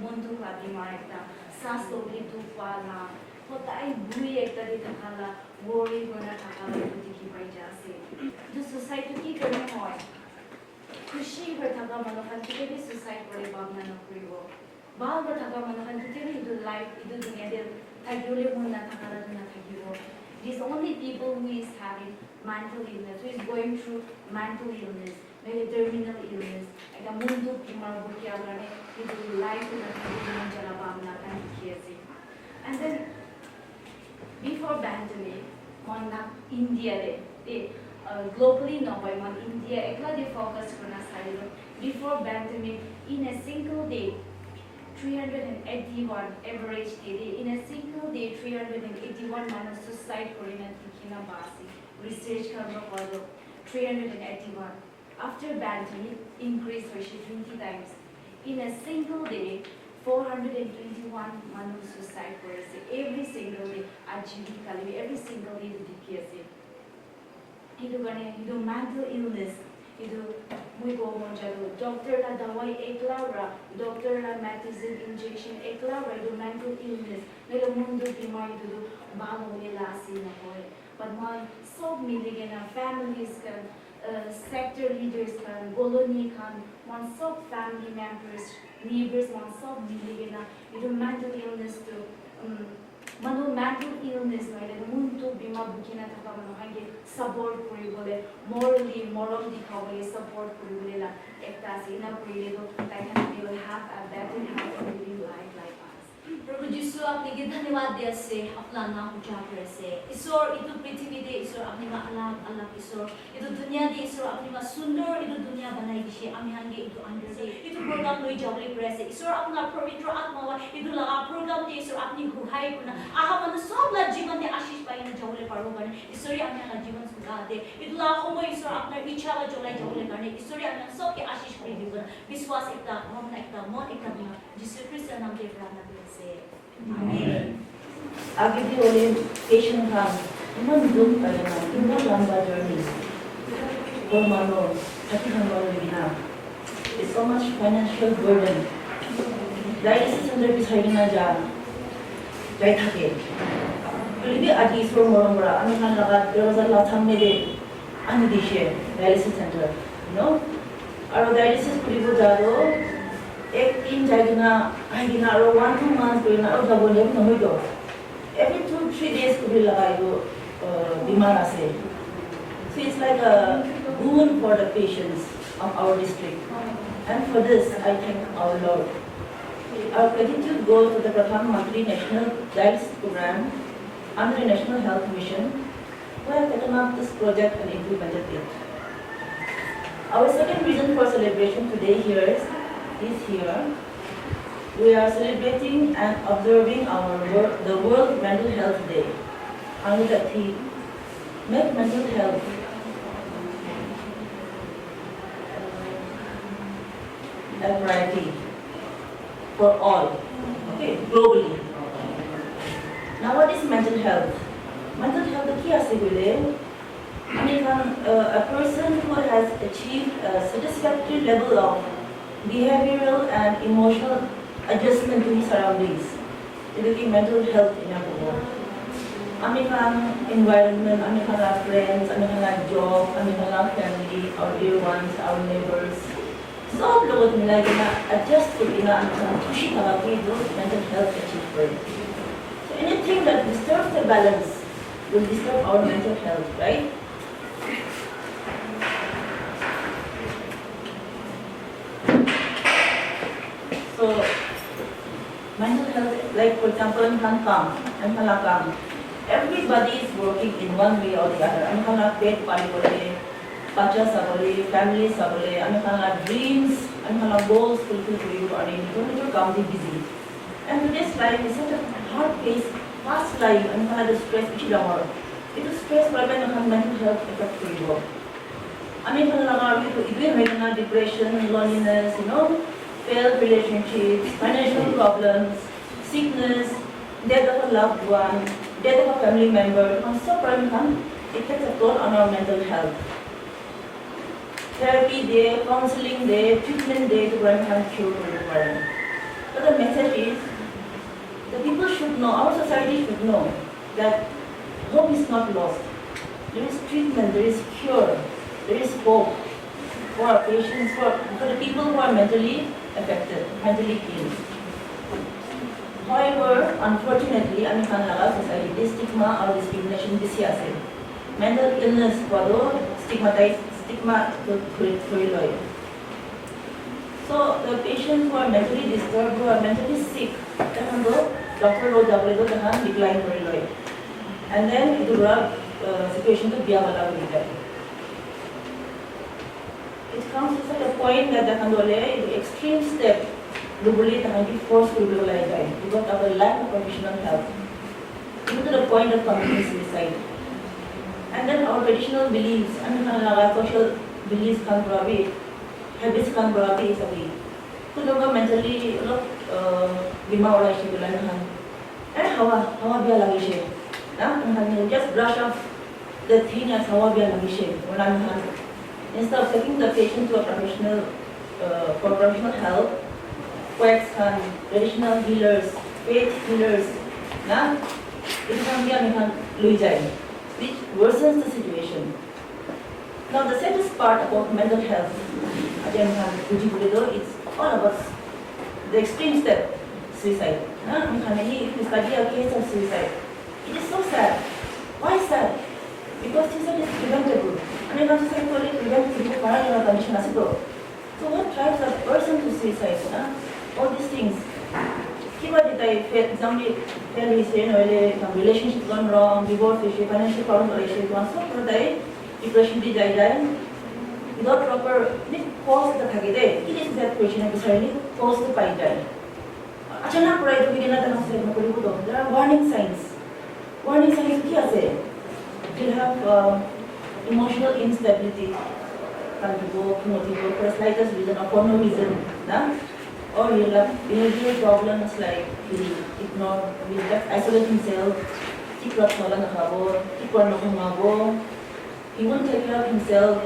mundu ka bimar ekta sas lobli tu pala hotai bui ekta di thakala worry gona thakala dikhi pai jase the society ki karne hoy khushi bhar thaka mano khan ke bi suicide kore bhavna na koribo bal bhar thaka mano khan ke bi idu life idu dunya de thagole munna thakala na thagibo. It is only people who is having mental illness, who is going through mental illness, maybe terminal illness, like a mundu kimar bukia lane, it will life in a manjalabamna and kiasi. And then before pandemic, on India, globally no by on India, ekla de focus kona side. Before pandemic, in a single day, 381 average day. In a single day, 381 man suicide Korean Tikina Basi. Research cover for 381. After pandemic, increase ratio 20 times. In a single day, 421 man suicide Korean. Every single day, every single day to DPS. Idu mental illness. Idu muy go monjalo doctor la dawai eklara doctor la medicine injection eklara idu mental illness nelo mundu bimar idu balo le lasi na hoy but my so miligena families kan sector leaders kan colony kan one sub family members neighbors one sub miligena idu mental illness to manu mental illness naile mundu bima bukina thaka manu hange support koribole morally moral dikhabole support koribole la ekta sina korile to they will have a better health and living life like us. प्रभु यीशु आपने के धन्यवाद दिया से अपना नाम उजागर करे से ईश्वर इतो पृथ्वी दे ईश्वर अपने मा अलग अलग ईश्वर इतो दुनिया दे ईश्वर अपने मा सुंदर इतो दुनिया बनाई दिशे आमी हंगे इतो अंदर से इतो प्रोग्राम लोई जावले करे से ईश्वर अपना पवित्र आत्मा वा इतो लगा प्रोग्राम दे ईश्वर अपनी गुहाई कुना आहा मन सब ला जीवन दे आशीष पाइने जावले पारो गर्ने ईश्वर अपने ला जीवन सुगा दे इतो ला होमो ईश्वर अपना इच्छा वा जोलाई जावले गर्ने ईश्वर अपने सब के आशीष पाइ दिबो विश्वास एकता भावना एकता मन एकता बिना यीशु ख्रीष्ट नाम दे प्रार्थना करे Amen. Agadi orientation ham, iman zoom kalena, iman lamba journey. Mano, hati hamalo bina. It's so much financial burden. Dialysis center bisai na ja, jai thake. Kalibi adi isor moromora, ami kan lagat 2008 में दे ani dishe dialysis center, you know. Aro dialysis kulibo jado. एक team जाएगा आएगा और 1-2 months पे ना और जब बोले हम नहीं दो every 2-3 days को भी लगाए वो बीमार आसे so it's like a boon for the patients of our district and for this I thank our Lord. Our gratitude goes to the Pradhan Mantri National Dialysis Program under the National Health Mission who have taken up this project and implemented it. Our second reason for celebration today here is here, we are celebrating and observing the World Mental Health Day under the theme, make mental health a priority for all, okay, globally. Now what is mental health? Mental health kya se bole? I mean, a person who has achieved a satisfactory level of behavioral and emotional adjustment to his surroundings. It will be mental health in our world. American environment, American friends, American job, American family, our dear ones, our neighbors. So लोग मिला के ना adjust को बिना खुशी लगा के जो mental health achieve करें. So anything that disturbs the balance will disturb our mental health, right? So, mental health, like for example, everybody is working in one way or the other. Pet bacha sabole, family sabole, dreams, goals fulfilled for you, and you busy. And today's life is such a hard-paced, fast life, and the stress which is down. It is stress for mental health effect for you. Depression, loneliness, failed relationships, financial problems, sickness, death of a loved one, death of a family member, it takes a toll on our mental health. Therapy day, counseling day, treatment day to try and cure for the problem. But the message is, the people should know, our society should know that hope is not lost. There is treatment, there is cure, there is hope for our patients, for the people who are mentally affected, mentally ill. However, unfortunately, in our society, this stigma or discrimination is here. Mental illness is stigmatized, stigma to. So the patients who are mentally disturbed, who are mentally sick, doctor wrote decline very low. And then it will situation to be a it comes to a point that the extreme step globally be forced to globalize because of the lack of professional help, even to the point of committing suicide. And then our traditional beliefs, social beliefs can probably, habits can probably is a way. So mentally, just brush off the thing as instead of taking the patient to a professional for professional help, quacks and traditional healers, faith healers, it can be which worsens the situation. Now the saddest part about mental health, it's all about the extreme step, suicide. If you study a case of suicide, it is so sad. Why sad? Because suicide is preventable. Suicide is preventable condition. So what drives a person to suicide? All these things. Relationship gone wrong, divorce issue, financial problem issue, so depression without proper cause it is that question necessarily cause the fight. There are warning signs. Warning signs you'll have emotional instability, for a slightest reason or for no reason. Or you'll have behavioral problems like he'll ignore, he'll just isolate himself, he won't take care of himself,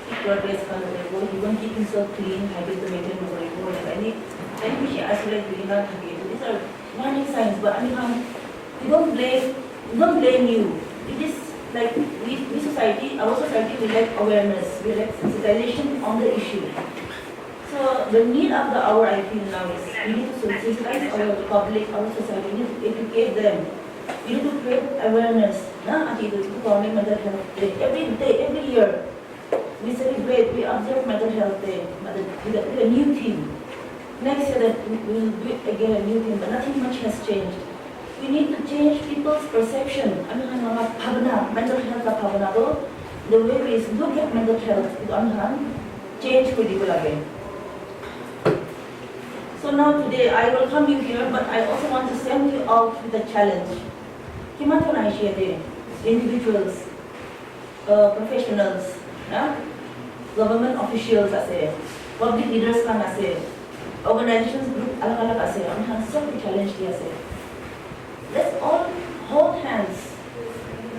he won't keep himself clean, habit to maintain any isolate these are warning signs, but we don't blame you. It is like we society, our society, we lack awareness, we lack sensitization on the issue. So the need of the hour I feel now is we need to sensitize our public, our society, we need to educate them. We need to create awareness. Mental health day. Every day, every year, we celebrate, we observe mental health day with a new theme. Next year, we will do it again, a new theme, but nothing much has changed. We need to change people's perception. Mental health, the way we look at mental health, change for people again. So now today, I welcome you here, but I also want to send you out with a challenge. Individuals, professionals, government officials, public leaders, organizations, group, challenge. Let's all hold hands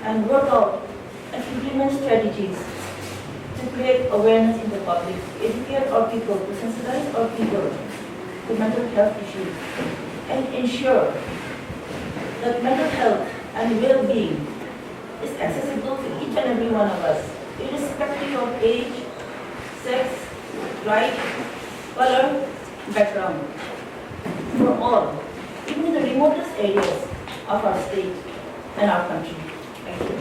and work out and implement strategies to create awareness in the public, educate our people, to sensitize our people to mental health issues, and ensure that mental health and well-being is accessible to each and every one of us, irrespective of age, sex, tribe, color, background. For all, even in the remotest areas of our state and our country. Thank you.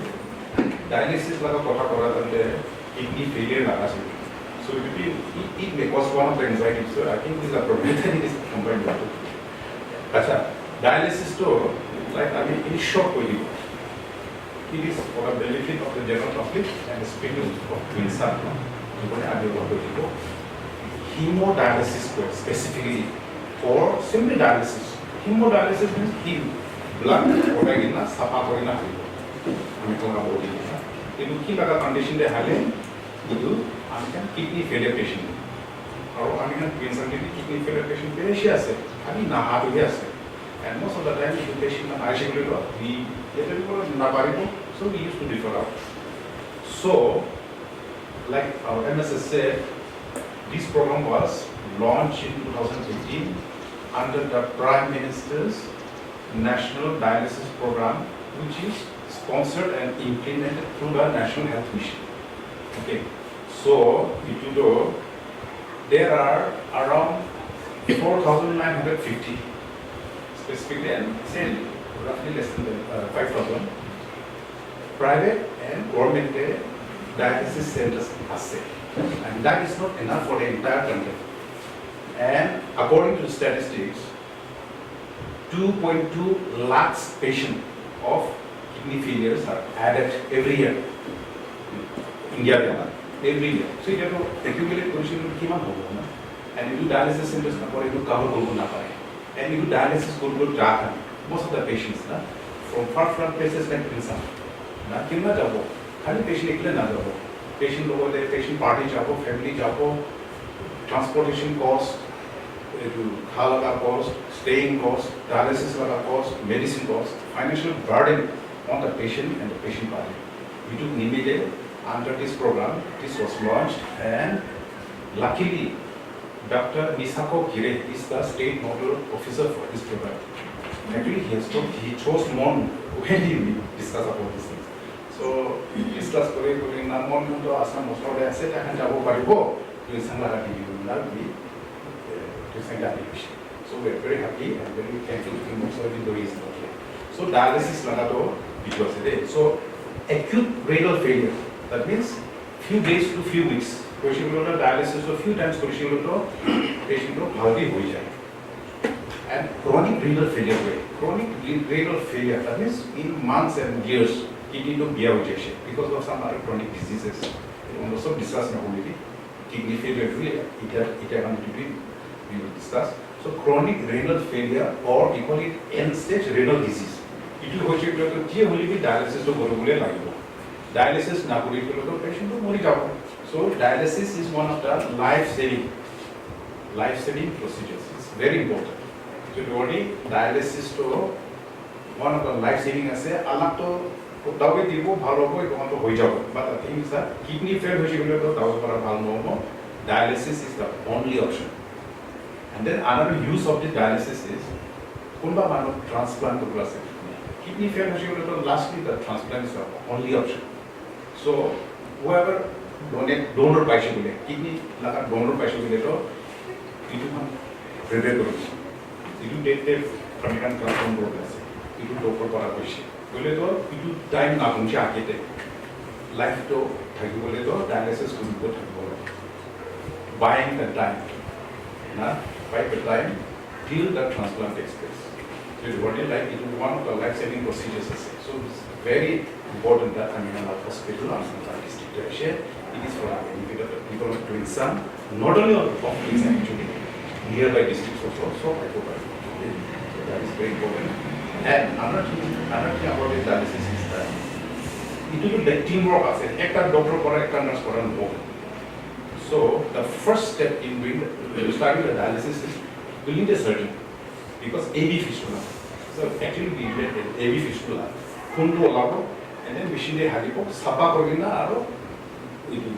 Dialysis kidney failure. So it may cause one of the anxiety. So I think this is a problem that it is combined with it. Dialysis to it is short for you. It is for the benefit of the general public and speaking of Tuensang. Hemodialysis specifically for simply dialysis. Hemodialysis means heal blood or in sapa or in a in looking at a condition they have kidney failure patient. Or Tuensang kidney failure patient, and most of the time the patient so we used to refer out. So, like our MSS said, this program was launched in 2018 under the Prime Minister's National Dialysis Program, which is sponsored and implemented through the National Health Mission. Okay, so if you do, there are around 4,950 specifically, and say roughly less than 5,000 private and government dialysis centers are set. And that is not enough for the entire country. And according to the statistics, 2.2 lakhs patients of kidney failures are added every year in India, every year. So you have to accumulate condition and you do dialysis centers to cover and you do dialysis go most of the patients from far places like Tuensang. Kimna jabo, khali patient ekle na jabo. Patient logo there, patient party jabo, family jabo, transportation cost, khala cost, staying cost, dialysis cost, medicine cost, financial burden on the patient and the patient party. We took immediate under this program. This was launched, and luckily, Dr. Nisako Gire is the state nodal officer for this program. Actually, he chose Mon when he discussed about these things. So, discuss kore na Mon to asam osore ase ta kan jabo paribo Tuensang laga TV Tuensang division. So we are very happy and very thankful to most of the reasons. So dialysis laga to because today. So acute renal failure, that means few days to few weeks. Patient को dialysis तो few times patient को patient को healthy हो जाए. And chronic renal failure way. Chronic renal failure, that means in months and years, kidney to be rejection because of some other chronic diseases. We also discuss now already. Kidney failure, we will discuss. So chronic renal failure, or we call it end-stage renal disease. It will go to dialysis to go to dialysis na patient to mori jabo. So dialysis is one of the life-saving procedures. It's very important. So body dialysis to one of the life-saving ase alag to dawe dibo bhalo hoy to hoy jabo. But the thing is that kidney fail hoye gole to dawa kora bhal no. Dialysis is the only option. And then another use of the dialysis is kunba mano transplant to plastic. Kidney fail hoye gole to lastly the transplant is the only option. So whoever donor paise gole kidney laga donor paise gole to itu kan prepare koro. Itu date Ramnikant confirm koro ase. Itu doctor para paise. Gole to itu time na kuncha akete. Life to thaki gole to dialysis kunko thaki gole. Buying the time. Buy the time till the transplant takes place. So it is like it is one of the life-saving procedures. So it's very important that Yangkhumla hospital and district share. It is for the benefit of the people of Tuensang, not only of Tuensang actually, nearby districts also. So I hope so that is very important. And another thing about the dialysis is that it will be teamwork. Ekta doctor kora, ekta nurse kora no. So the first step in starting the dialysis is we need a surgeon because AV fistula. So actually we need AV fistula. Kundu alago and then machine de halipo sapa korina aro itu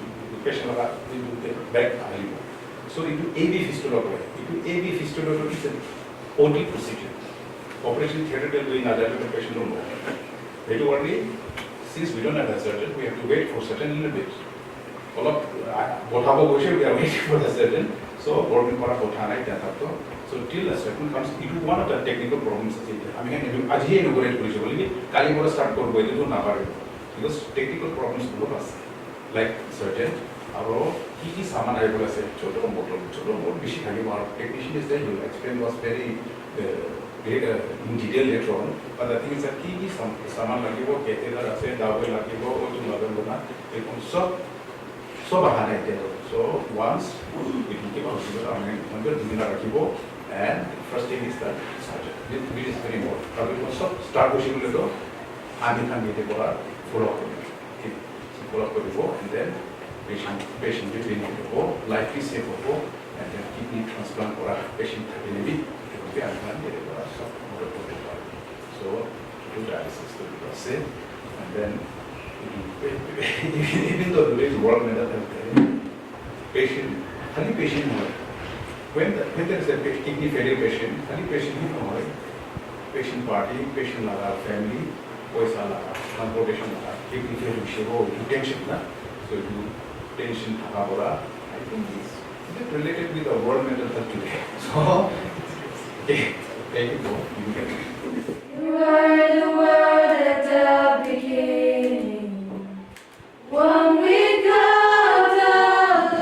patient laga itu back halipo. So itu AV fistula kore. Itu AV fistula is an OT procedure. Operation theatre will be another patient no more. It only since we don't have a surgeon, we have to wait for certain little bit. We are waiting for the surgeon. So government para bothana ita so till the surgeon comes, it is one of the technical problems. I mean, aji inaugurate koriche boli kali mora start korbo ete to na pare because technical problems both ase like surgeon aro ki saman aibo ase choto moto bishi thakibo aro technician is there to explain was very great in detail later on. But the thing is that ki saman lagibo catheter ase dawa lagibo otu lagibo na so once we keep on hospital, and first thing is that surgeon, which is very important. Start pushing a little, and follow up. Follow up and then patient will be life is safe and then kidney transplant or patient will be so do dialysis to be safe and then even though today's world mental health patient, only patient when there is a kidney failure patient, any patient you know, patient party, patient laga, family, paisa laga, transportation laga, kidney failure shiro, tension na, so you tension thakabora. I think this is related with the World Mental Health today. So, okay, thank you for giving it. You are the word at the beginning, one without the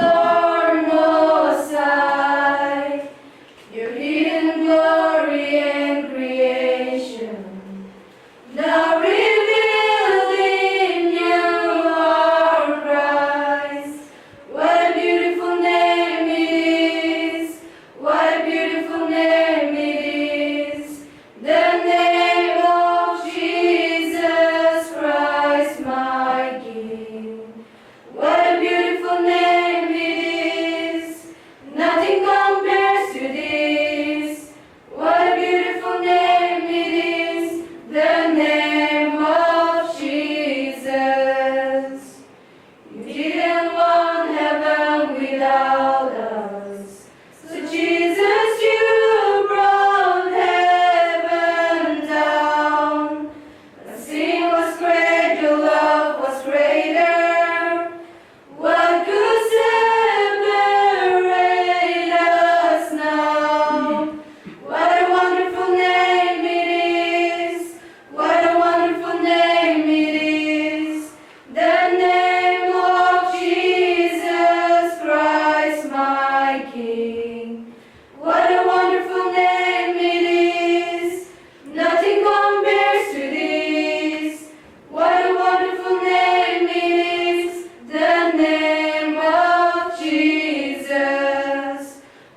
Lord Most High. Your hidden glory and creation, now revealed in you, our Christ. What a beautiful name it is! What a beautiful name it is! The name of Jesus Christ, my King. What a beautiful name it is! Nothing compares to this. What a beautiful name it is! The name of Jesus. You didn't want heaven without us. So Jesus, you brought heaven down. The sin was great, your love was greater. What could separate us now? What a wonderful name it is! What a wonderful name it is! The name of Jesus Christ, my King. What a wonderful name it is! Nothing compares to this. What a wonderful name it is! The name of Jesus.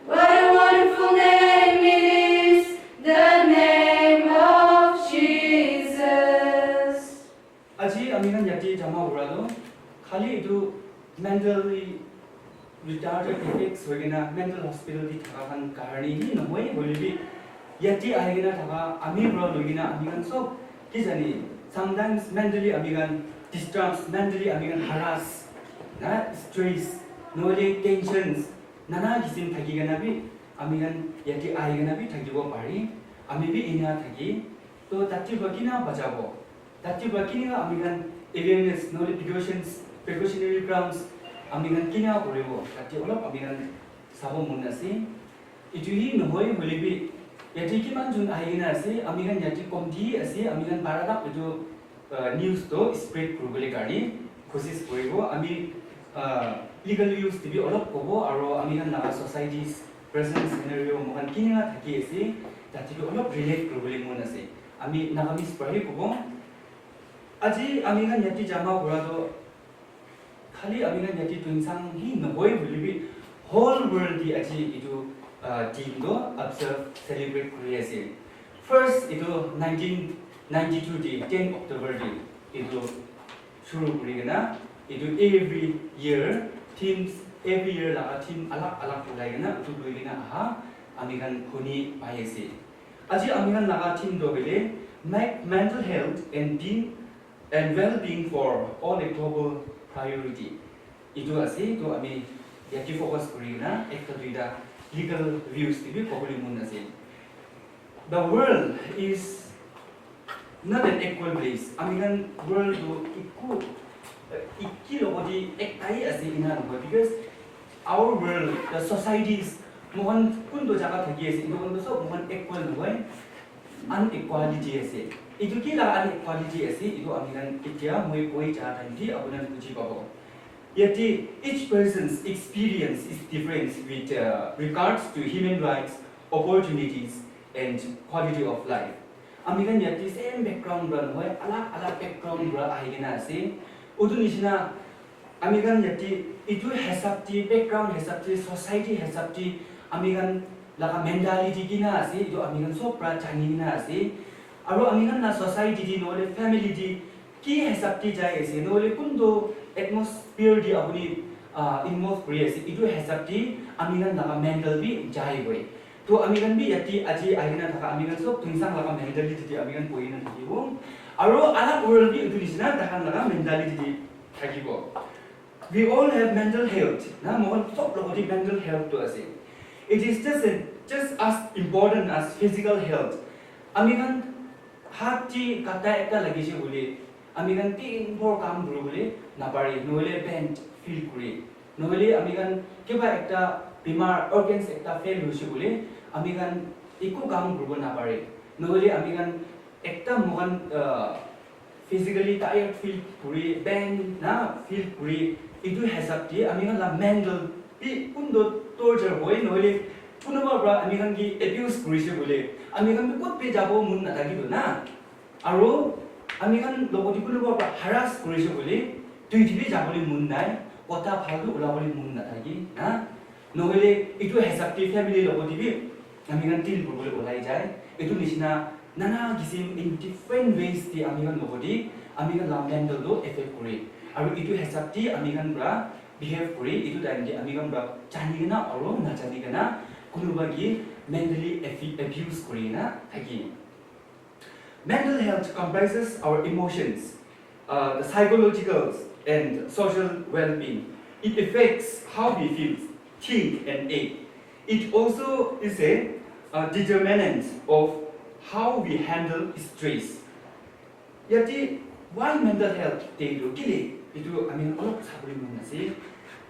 What a wonderful name it is! The name of Jesus. Aji amingan yati jama urado khali itu mentally retarded effects hoigena mental hospital di thakakan kahani ni nohoi bolibi yati ahigena thaka ami bro logina amingan so kijani sometimes mentally amingan disturbed, mentally amingan harass na stress nole tensions nana kisim thakigena bi amingan yati ahigena bi thakibo pari ami bi ina thaki to tati bakina bachabo tati bakina amingan awareness nole precautionary grounds amingan kina korebo tati olop amingan sabo munasi ituhi nohoi holibi yati kiman jun ahigena ase amingan yati komti ase amingan baradak itu news to spread korobole kari kosis koribo ami legal use tibi olop kobo aro amingan naga societies present scenario mohan kina thaki ase tati olop relate korobole mun ase ami nagamis pari kobo aji amingan yati jama borado khali amingan yati tuensang hi nohoi bolibi whole world di aji itu team do observe celebrate kuri ase first itu 1992 di 10 October di itu shuru kuri gana itu every year teams every year la team alak ulai gana utu loi gana aha amingan khoni pai ase aji amingan naga team do bele make mental health and well-being for all a global priority. Itu ase to ami yaki focus kuri na ekta duida legal views tibi probably mun ase. The world is not an equal place. Amingan world do ikki logodi ektai ase ina no because our world the societies mohon kundo jaga thaki ase ino kundo so mohon equal no hoy unequality ase. Itu kila unequality ase itu amingan kitya moi koi cha thanti abunan buji pabo. Yet each person's experience is different with regards to human rights, opportunities, and quality of life. Amingan yati same background ran hoy alak background ra ahigena ase. Udu nisina amingan yati itu hesapti background hesapti society hesapti amingan laka mentality kina ase itu amingan sopra changina ase. Aro amingan na society di nole family di ki hesapti jai ase nole kundo atmosphere di abuni involve kuri ase itu hesapti amingan laka mental bi jai boy. To amingan bi yati aji ahina thaka amingan so tuensang laka mentality di amingan poina thibo. Aro alak world bi itu disina takan laka mentality di thakibo. We all have mental health. Na mohon sok logodi mental health to ase. it is just as important as physical health. Amikan hati kata ekta lagise bole amikan tin bor kam guru bole napari noile bent feel kuri noile amikan keba ekta bimar organs ekta fail hoise bole amikan iku kam guru napare noile amikan ekta mohan physically tired feel kuri bent na feel kuri itu hesapti amikan la mental pi undo torture boy noile punoba bra amikan ki abuse kurise bole amikan kot pe jabo mun na tagi do na aro amikan logoti punoba bra harass kurise bole tui tibi jaboli mun nai kota phalu ulaboli mun na tagi na noile itu hesapti family logoti bi amikan til bole olai jai itu nisina nana kisim in different ways ti amikan logoti amikan la mental do effect kuri aro itu hesapti amikan bra behave kuri itu time di amikan bra chani na aro na chani kana kunubagi mentally abuse kuri na thagi. Mental health comprises our emotions, the psychological and social well-being. It affects how we feel, think and act. It also is a determinant of how we handle stress. Yati why mental health teido kile itu amin olok sabri munasi.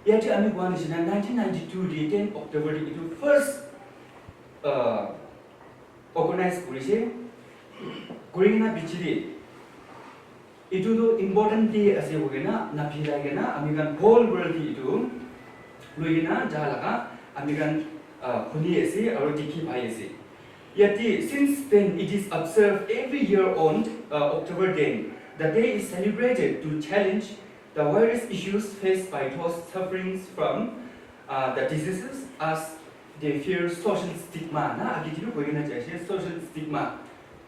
Yati ami gwan isina 1992 di 10 October itu first organized kurise kurina bichiri itu do important day ase hogena na phila gena amigan whole world itu luina jalaga amigan khuni ase aro dikhi pai ase. Yati since then it is observed every year on October 10. The day is celebrated to challenge the various issues faced by those suffering from the diseases as they fear social stigma. Na agitiru koina jaise social stigma.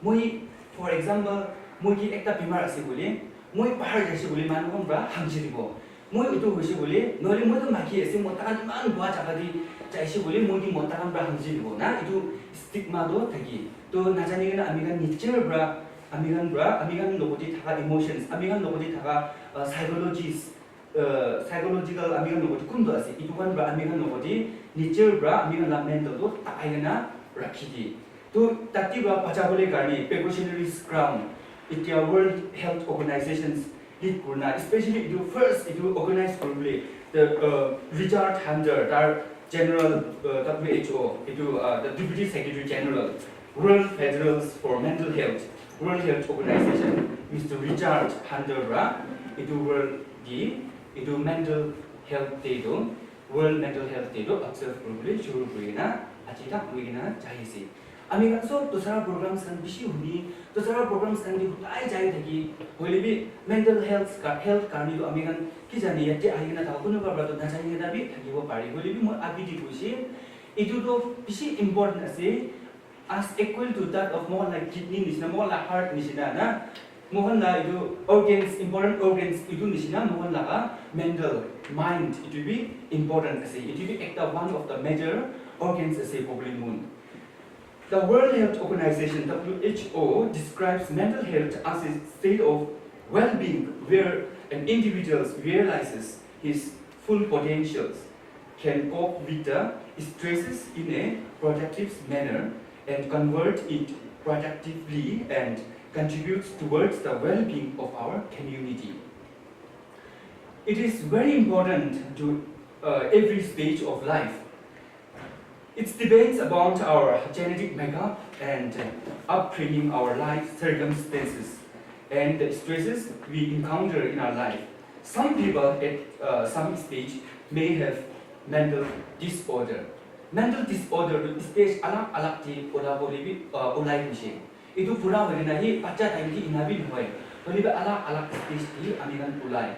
Moi for example moi ki ekta bimar ase bole moi pahar jaise bole manukon bra hamjiribo. Moi utu hoise bole nole moi to maki ase motakan man bua jagadi jaise bole moi ki motakan bra hamjiribo na itu stigma do thagi. To najani gena amigan nature bra amigan logoti thaga emotions amigan logoti thaga psychological amigan logoti kundo ase itukan bra amigan logoti nature bra amigan la mental do taigena rakhidi to tati bra pachabole garni precautionary scrum itia World Health Organizations lead kurna especially itu first itu organize probably the Richard Hunter our general WHO itu the Deputy Secretary General World Federals for Mental Health World Health Organization, Mr. Richard Hunter, itu World G, itu Mental Health Day do, World Mental Health Day do, observe probably shuru kurina, achita kurina jahisi. Amikan so dosara programs kan bisi huni, dosara programs kan di hutai jai thaki, hoile bi mental health karni do amikan kijani yati ahina ta kuno babra to najani na bi thaki bo pari, hoile bi mo abidi kuisi, itu do bisi important ase. As equal to that of more like kidney nisina, more like heart nisina na, more like itu organs, important organs itu nisina, more like mental, mind, it will be important as it will be ekta one of the major organs as a probably moon. The World Health Organization WHO describes mental health as a state of well-being where an individual realizes his full potentials, can cope with the stresses in a productive manner, and convert it productively and contributes towards the well-being of our community. It is very important to every stage of life. It depends about our genetic makeup and upbringing, our life circumstances, and the stresses we encounter in our life. Some people at some stage may have mental disorder. Mental disorder stage alag ti ola bolibi olai bise itu pura hogena hi pacha time ti inabi hoy bolibi alag stage ti amigan olai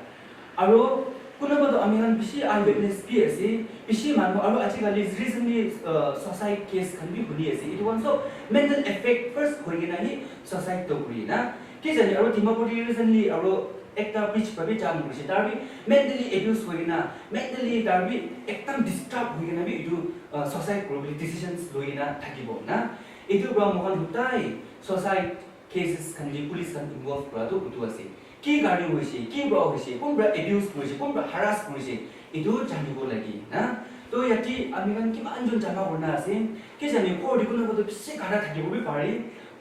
aro kunoba do amigan bisi eyewitness pi ase bisi manu aro achikali recently suicide case kan bi huni ase it also mental effect first hogena hi suicide to kuri na ke jani aro timapuri recently aro ekta pitch pabi jam kurisi darbi mentally abuse hoina mentally darbi ektam disturb hoina bi itu suicide probably decisions loina thakibo na itu bra mohan hutai suicide cases kan di police kan involve kura to utu ase ki gari hoise ki bra hoise kon bra abuse hoise kon bra harass hoise itu janibo lagi na तो याची आम्ही kan किमान জন জামা করনা আছে কে জানি Cody কোনো কত বেশি গাড়া থাকিব পারি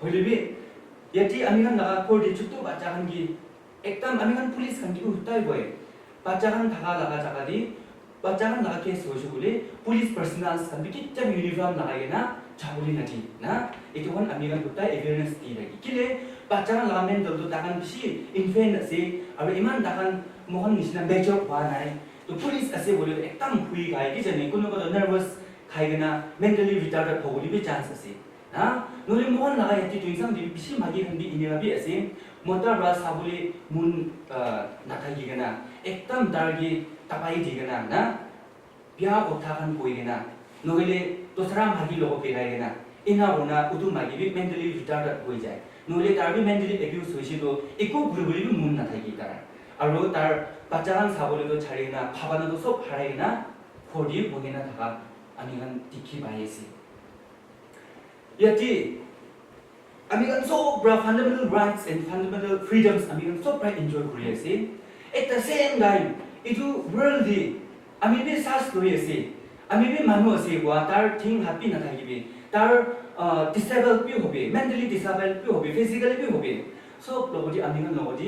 হইলেবি याची आम्ही kan লাগা কোডি ছুটু বাচ্চা kan কি একদম आम्ही kan পুলিশ kan কি উঠাই বয় বাচ্চা kan থাকা লাগা জায়গা দি বাচ্চা kan লাগা কেস হইছে বলে পুলিশ পার্সোনালস kan কি চাম ইউনিফর্ম লাগাই না চাবলি নাকি না এটো kan आम्ही kan উঠাই এওয়ারনেস দি লাগি কিলে বাচ্চা kan লাগা মেন্টাল তো তাকান বেশি ইনফেন্ট আছে আর ইমান তাকান মোহন নিছিনা মেজর হওয়া নাই तो पुलिस ऐसे बोले एकदम हुई गाय की जने कोनो को नर्वस खाइगना मेंटली रिटार्डेड होली भी चांस আছে ना नोले मोहन लगा यति तुइसम दि बिसि मागी खंबी इनेगा भी ऐसे मोटर ब्रा साबुले मुन नाथागिगना एकदम दारगी तपाई दिगना ना बिया ओथा खान कोइगना नोले दोसरा मागी लोगो पेगाइगना इना होना उदु मागी भी मेंटली रिटार्डेड হৈ যায় नोले तार भी मेंटली एब्यूज होइसे तो एको गुरुबुली भी मुन नाथागि तार আৰু তাৰ বাচ্চাগান চাবলৈতো ছাড়ি না ভাবানোতো সব হারাই না ফোরডি বগে না থাকা আমি গান দেখি পাইছি ইয়াতি আমি গান সব fundamental rights and fundamental freedoms আমি গান সব প্রায় এনজয় কৰি আছি এট দ্য সেম টাইম ইটো ওয়ার্ল্ডলি আমি বি সার্চ কৰি আছি আমি বি মানুহ আছে গোৱা তাৰ থিং হ্যাপি না থাকিবি তাৰ ডিসেবল পি হবে মেন্টালি ডিসেবল পি হবে ফিজিক্যালি পি হবে সব লগতি আমি গান লগতি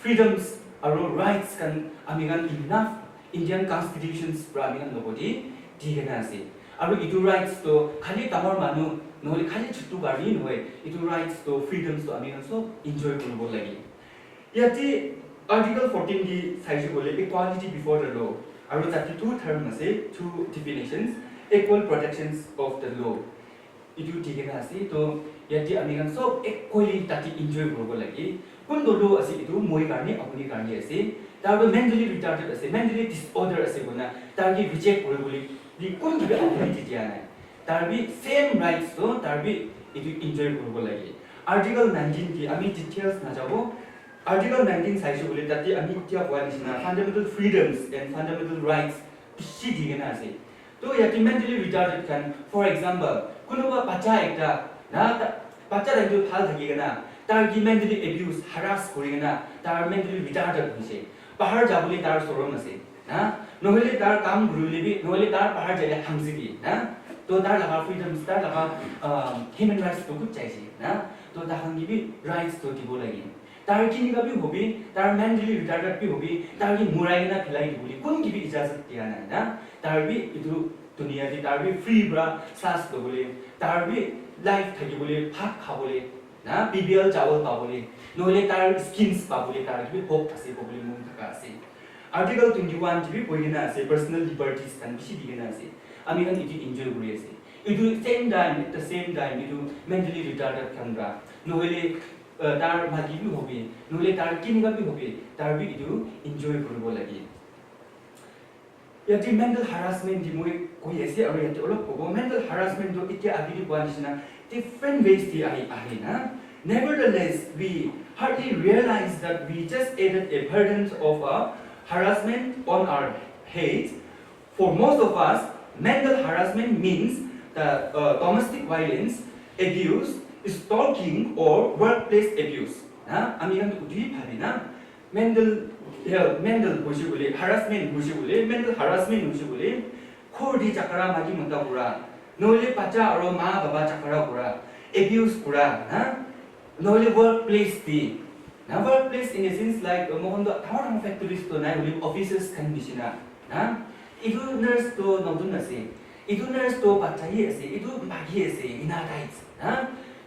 ফ্রিডমস আৰু রাইটস কান আমি গান ইনাফ ইন্ডিয়ান কনস্টিটিউশনস পৰা আমি গান লগতি দিগনা আছে আৰু ইটো রাইটস তো খালি কামৰ মানুহ নহলে খালি ছুটু গাড়ী নহয় ইটো রাইটস তো ফ্রিডমস তো আমি গান সব এনজয় কৰিব লাগে ইয়াতে আৰ্টিকল 14 দি চাইছে বলে ইকুৱালিটি বিফৰ দ্য ল আৰু তাতে টু টাৰ্ম আছে two definitions equal protections of the law ইটো দিগনা আছে তো ইয়াতে আমি গান সব ইকুৱেলি তাতে এনজয় কৰিব লাগে কোন দলো আছে ইটো মই কাৰণে আপুনি কাৰণে আছে তাৰটো মেন্টালি ৰিটাৰ্ডেড আছে মেন্টালি ডিসঅর্ডার আছে কোনা তাৰকি ৰিজেক্ট কৰিবলৈ দি কোন কিবা অপৰচুনিটি দিয়া নাই তাৰবি সেম ৰাইটস তো তাৰবি ইটো এনজয় কৰিব লাগে আৰ্টিকল 19 দি আমি ডিটেইলস না যাব আৰ্টিকল 19 চাইছো বুলি তাতে আমি এতিয়া কোৱা নিচিনা fundamental freedoms and fundamental rights বেছি দিগনা আছে তো ইয়াতে মেন্টালি ৰিটাৰ্ডেড কান ফৰ এক্সাম্পল কোনোবা বাচ্চা একটা না বাচ্চা একটু ভাল থাকিগনা तार की मेंटली एब्यूज हरास करिगना तार मेंटली रिटार्डेड होइसे पहाड़ जाबुली तार सोरम আছে ना নহলে तार काम गुरुलिबि নহले तार पहाड़ जाले हामजिबि ना तो तार लगा फ्रीडम्स तार लगा ह्यूमन राइट्स तो गुड चाहिए ना तो दाहंगिबि राइट्स तो दिबो लागि तार किनिगा भी होबि तार मेंटली रिटार्डेड भी होबि तार की मुराइना फिलाई दिबुली कोन किबि इजाजत दिया ना ना तार भी इदु दुनिया दि तार भी फ्री ब्रा सास दबुली तार भी लाइफ থাকিবলে ভাত খাবলে ना बीबीएल चावल पाबले নহলে तार स्किन्स पाबले तार भी होप আছে पाबले मुन थाका আছে आर्टिकल 21 जिबि पयगिना আছে पर्सनल लिबर्टीज कान बिसि दिगना আছে আমি কান ইটি এনজয় কৰি আছে ইটো same time at the same time ইটো মেন্টালি রিটার্ডেড কানরা নহলে तार মাগি বি হবে নহলে तार কিনিগা বি হবে तार বি ইটো এনজয় কৰিব লাগে ইয়াতে মেন্টাল হারাসমেন্ট দি মই কৈ আছে আৰু ইয়াতে অলপ কব মেন্টাল হারাসমেন্ট তো এতিয়া আগিৰি পোৱা নিচিনা different ways the ahina. Nevertheless, we hardly realize that we just added a burden of harassment on our heads. For most of us, mental harassment means domestic violence, abuse, stalking, or workplace abuse. আমি কিন্তু উঠি ভাবি না mental health, mental বলে harassment বলে mental harassment বলে খোরদি চাকরা মাগি মতা পুরা নহলে বাচ্চা আৰু মা বাবা চাকৰা কৰা এবিউজ কৰা না নহলে workplace দি না workplace in a sense like mohon do thawang factories to na holi offices kan bisina na idu nurse to nodun ase idu nurse to bachayi ase idu magi ase ina rights na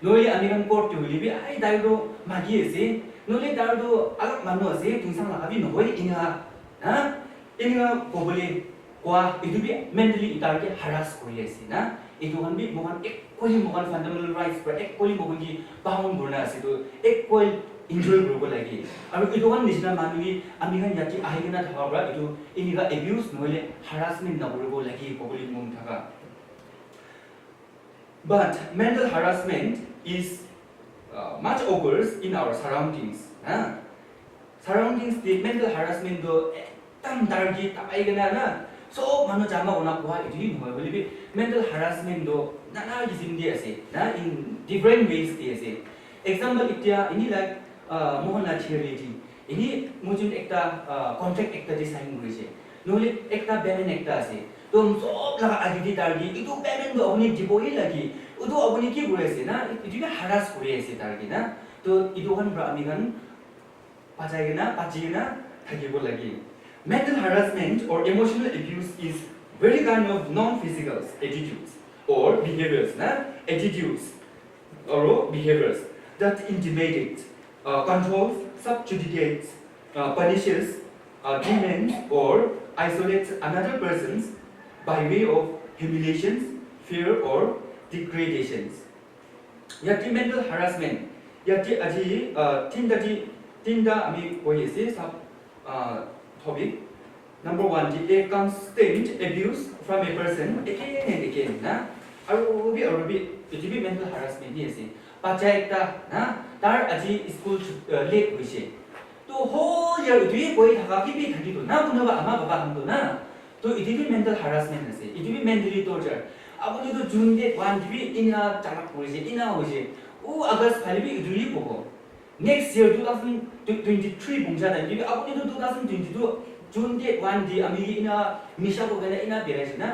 নহলে আমি kan court to holi bi ai dai do magi ase নহলে dar do alak manu ase tungsang lagabi nohoi ina na ina kobole কোৱা ইটো B mentally ইটাৰকে হাৰাস কৰি আছে না ইটো হন বি মহান এক কোলি মহান ফান্ডামেন্টাল ৰাইটস পৰা এক কোলি মহান কি বাহন বৰ্ণা আছে তো এক কোল এনজয় কৰিব লাগে আৰু ইটো হন নিচিনা মানুহ আমি হন ইয়াতে আহিনা থাকা পৰা ইটো ইনিগা এবিউজ নহলে হাৰাসমেন্ট নকৰিব লাগে কবলি মন থাকা but mental harassment is much occurs in our surroundings surroundings the mental harassment do একদম দাৰ্গি তাইগনা না সব মানুহ জামা ওনা কোৱা ইটি নহয় বলিবি মেন্টাল হারাসমেন্ট দো নানা কিসিম দি আছে না ইন ডিফারেন্ট ওয়েজ দি আছে এক্সাম্পল ইতিয়া ইনি লাইক মোহনা থিওরিটি ইনি মুজিন একটা কন্ট্রাক্ট একটা দি সাইন কৰিছে নহলে একটা বেমেন একটা আছে 좀 쏙라가 아기디 달기 이도 빼면도 어머니 디보일 라기 우도 어머니 기 부레세나 이디가 하라스 부레세 달기나 또 이도 한 브라미간 빠자이나 빠지나 타기볼 라기 mental harassment or emotional abuse is very kind of non-physical attitudes or behaviors attitudes or behaviors that intimidates controls subjugates punishes demeans or isolates another persons by way of humiliations, fear or degradations. Yati mental harassment. Yati aji tinda ami koyesi sub topic. Number 1, the constant abuse from a person again and again. Na arubi it be mental harassment yesi. Pacha ekta na tar aji school late hoise. To whole year it boy thaka kibi thakido na bunaba ama baba hamdo na. तो इधर भी mental harassment है इधर भी mentally torture अब उन्हें तो जून के वन भी इना चालक होइसे इना होइसे वो अगस्त फाइल भी इधर ही बोको next year 2023 बुंजा था इधर अब उन्हें तो 2022 जून के वन दी अमीरी इना मिशा को गया इना बेरेस ना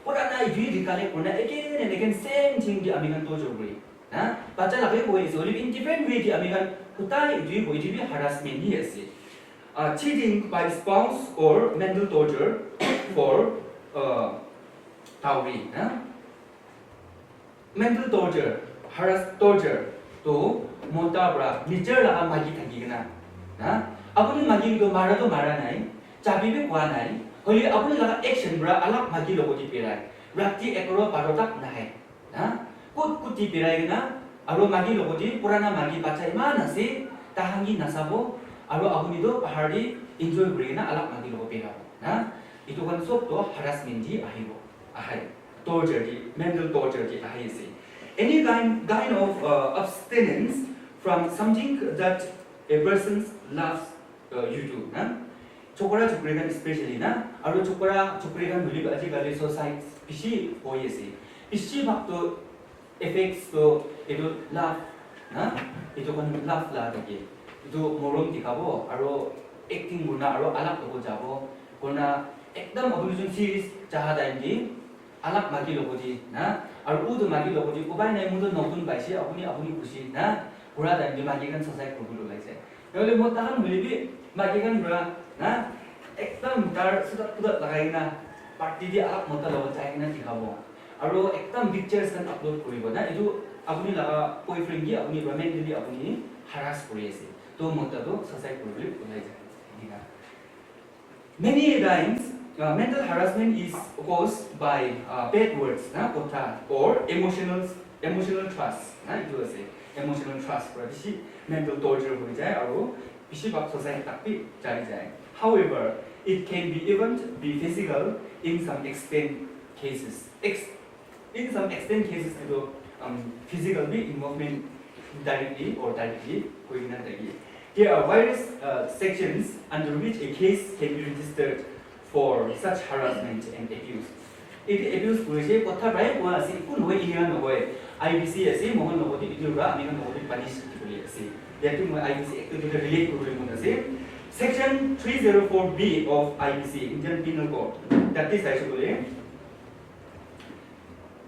और ना इधर ही रिकलेक्ट करना again and again same thing दी अमीरन तो जो हुई ना बच्चा लगे कोई इसे और in different way दी अमीरन कुत्ता इधर ही कोई भी harassment ही है cheating by spouse or mental torture for dowry. Mental torture, torture to montabra, nicher la magi thagigna. Apuni magi do mara nai, chabi be kwa nai, holi apuni la action bra alak magi logoti pirai. Rakti ekoro parotak nahe. Kuti pirai na, aro magi logoti purana magi pachai mana se tahangi nasabo. Aro apuni do pahari enjoy brina alak magi logo pera. Itu kan sok to harassment di ahibo. Ahai. Torture di, mental torture di ahai se. Any kind of abstinence from something that a person loves you do. Chokora chokregan especially na. Aro chokora chokregan believe aji gali society pishi hoye se. Pishi bakto effects to itu love. Itu kan love la lagi. Itu morom dikabo, aro acting guna, aro alak logo jabo, guna ekdam abulujun series jahada ini, alak magi logo di, aro udu magi logo di, ubay na imudo notun baisi, apuni kusi, pura dan di magi kan selesai kubulo laise. Kalau mau tahan beli magi kan pura, ekdam tar sudah lagai na, party di alak mota logo cai na dikabo, aro ekdam pictures kan upload kuribo, itu apuni laga boyfriend di, apuni romantic di, apuni harass kuriasi. तो मुद्दा तो Sasai problem बोला जाएगा many times mental harassment is caused by bad words kotha or emotional trust itu ase emotional trust पर बिशी mental torture हो जाए और वो बिशी बात society तक भी चली जाए however it can be even be physical in some extent cases तो physical भी involvement directly or indirectly कोई ना देगी. There are various sections under which a case can be registered for such harassment and abuse. It abuse पुरेसे कथा प्राय वहाँ से कुन हुए इन्हें न हुए IBC ऐसे मोहन लोगों की वीडियो का अमीर लोगों की पनिश की बोली ऐसे यह तुम IBC एक तो relate करोगे मुझे से Section 304B of IBC Indian Penal Code that is ऐसे बोले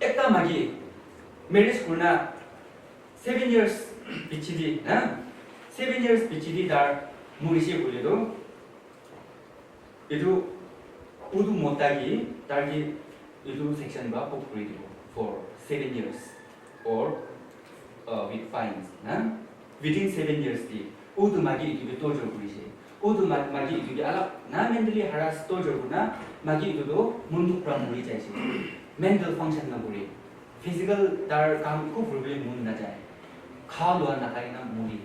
एक ता मागी marriage करना 7 years पिछली 7 years पिछली दार मुरिशी बोले तो इधु उधु मोतागी ताकि इधु section बा पकड़ी दो for 7 years or with fines within 7 years दी उधु मागी इधु torture मुरिशी उधु मागी इधु अलग mentally harass torture गुना मागी इधु तो मुंडू प्रम मुरी चाहिए mental function ना मुरी physical दार काम को problem मुन ना जाए खाल वा ना खाई ना मुरी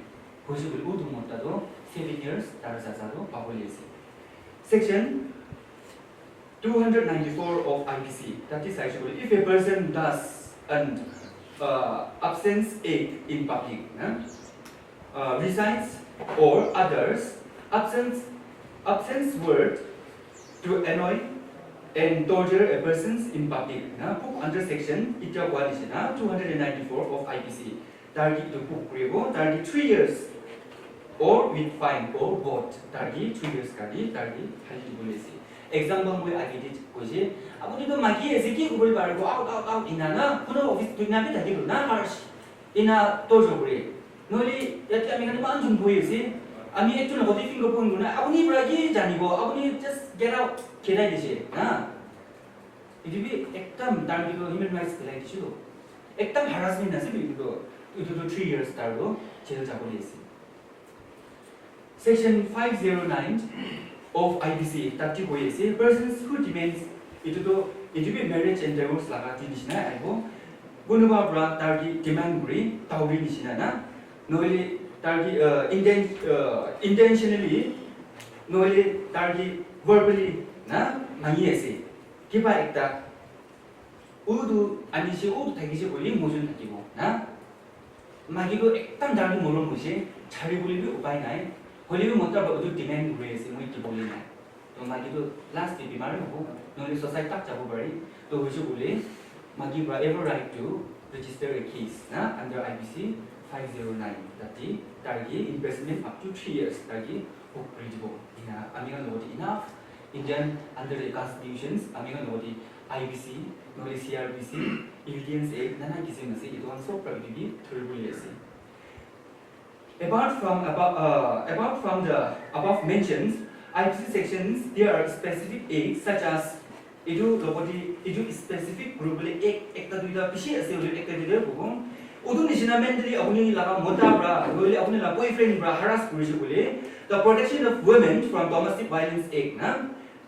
possible udu motta do 7 years tar sasa do pabolese. Section 294 of IBC that is actually if a person does an absence act in public recites or others absence word to annoy and torture a person in public under section 294 of IBC target to book rebo target 3 years or with fine or both target 3 years kadi target hali bolesi example moi agidi koje apuni to magi esiki kubul pargo out ina na kuno office tuina bi thaki na harsh ina tojo bure noli yati ami kan man jum boyesi ami ektu na body finger point guna apuni bragi janibo apuni just get out kedai dise na idibi ektam targi ko human rights like issue ektam harassment ase bi to 3 years targo jail jabo lesi section 509 of IBC tati hoyese persons who demands idibi marriage and divorce laga tidisna aibo gunuba bra targi demand guri tawri nisina na noli targi intentionally noli targi verbally na mangi ase kiba ekta udu anisi udu thagise boli mojun thakibo na magigo ektam dargi molon hoise chari boli bi upai nai holi bi motta udu demand guri ase moi ki boli nai to magigo last bi mari hobo noli society tak jabo bari to hoise boli magi bra ever right to register a case na under IBC 509 dati targi investment up to 3 years targi eligible ina amiga no enough Indian under the constitutions amiga no IBC no CRBC Evidence Act nana kisi nasi it one so probably terribly ase apart from the above mentions IBC sections there are specific acts such as idu specific group le ekta duita pishi ase ule ekta dile bugum udu nisina mentally abuni laga mota bra gole abuni la boyfriend bra harass kurisu bole the protection of women from domestic violence act na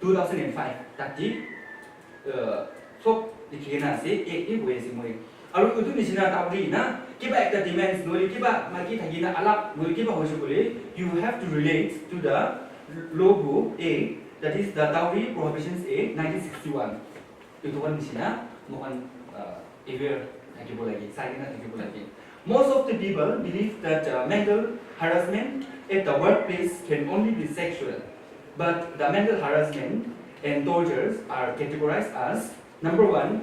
2005 tati so likhena ase ek ni boyesi moi aru udu nisina tawri na kiba ekta demands noli kiba magi thagina alap noli kiba hoisu bole you have to relate to the logo a that is the Dowry Prohibitions Act 1961 itu kan nisina mohan aware thakibo lagi saina thakibo lagi most of the people believe that mental harassment at the workplace can only be sexual but the mental harassment and tortures are categorized as number 1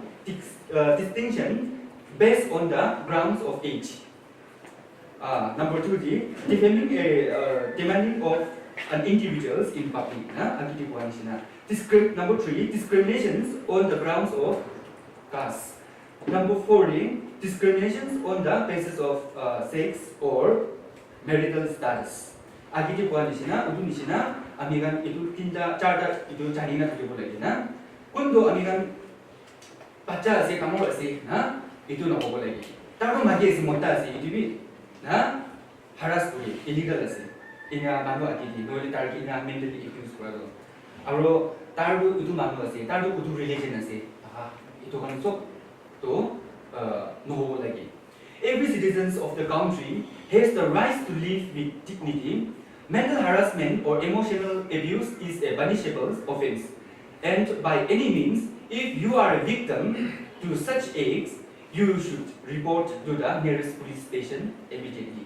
distinction based on the grounds of age number 2 demanding of an individuals in public number 3 discriminations on the grounds of caste number 4 discriminations on the basis of sex or marital status agiti poanisina udu nisina amigan itu tinta charta itu chanina thabo lagina kundo amigan bacha ase kamor ase na itu na hobo lagi taro magi ase mota ase itu bi na harass kuri illegal ase ina manu akidi noli targi ina mentally abuse kora aro taru itu manu ase taru udu religion ase itu kan so to no lagi every citizens of the country has the right to live with dignity mental harassment or emotional abuse is a punishable offense and by any means if you are a victim to such acts you should report to the nearest police station immediately.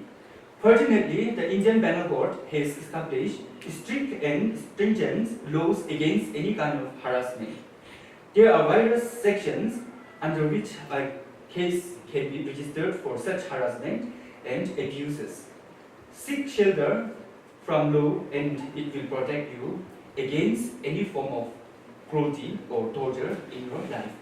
Fortunately, the Indian Penal Code has established strict and stringent laws against any kind of harassment. There are various sections under which a case can be registered for such harassment and abuses. Seek shelter from law and it will protect you against any form of cruelty or torture in your life.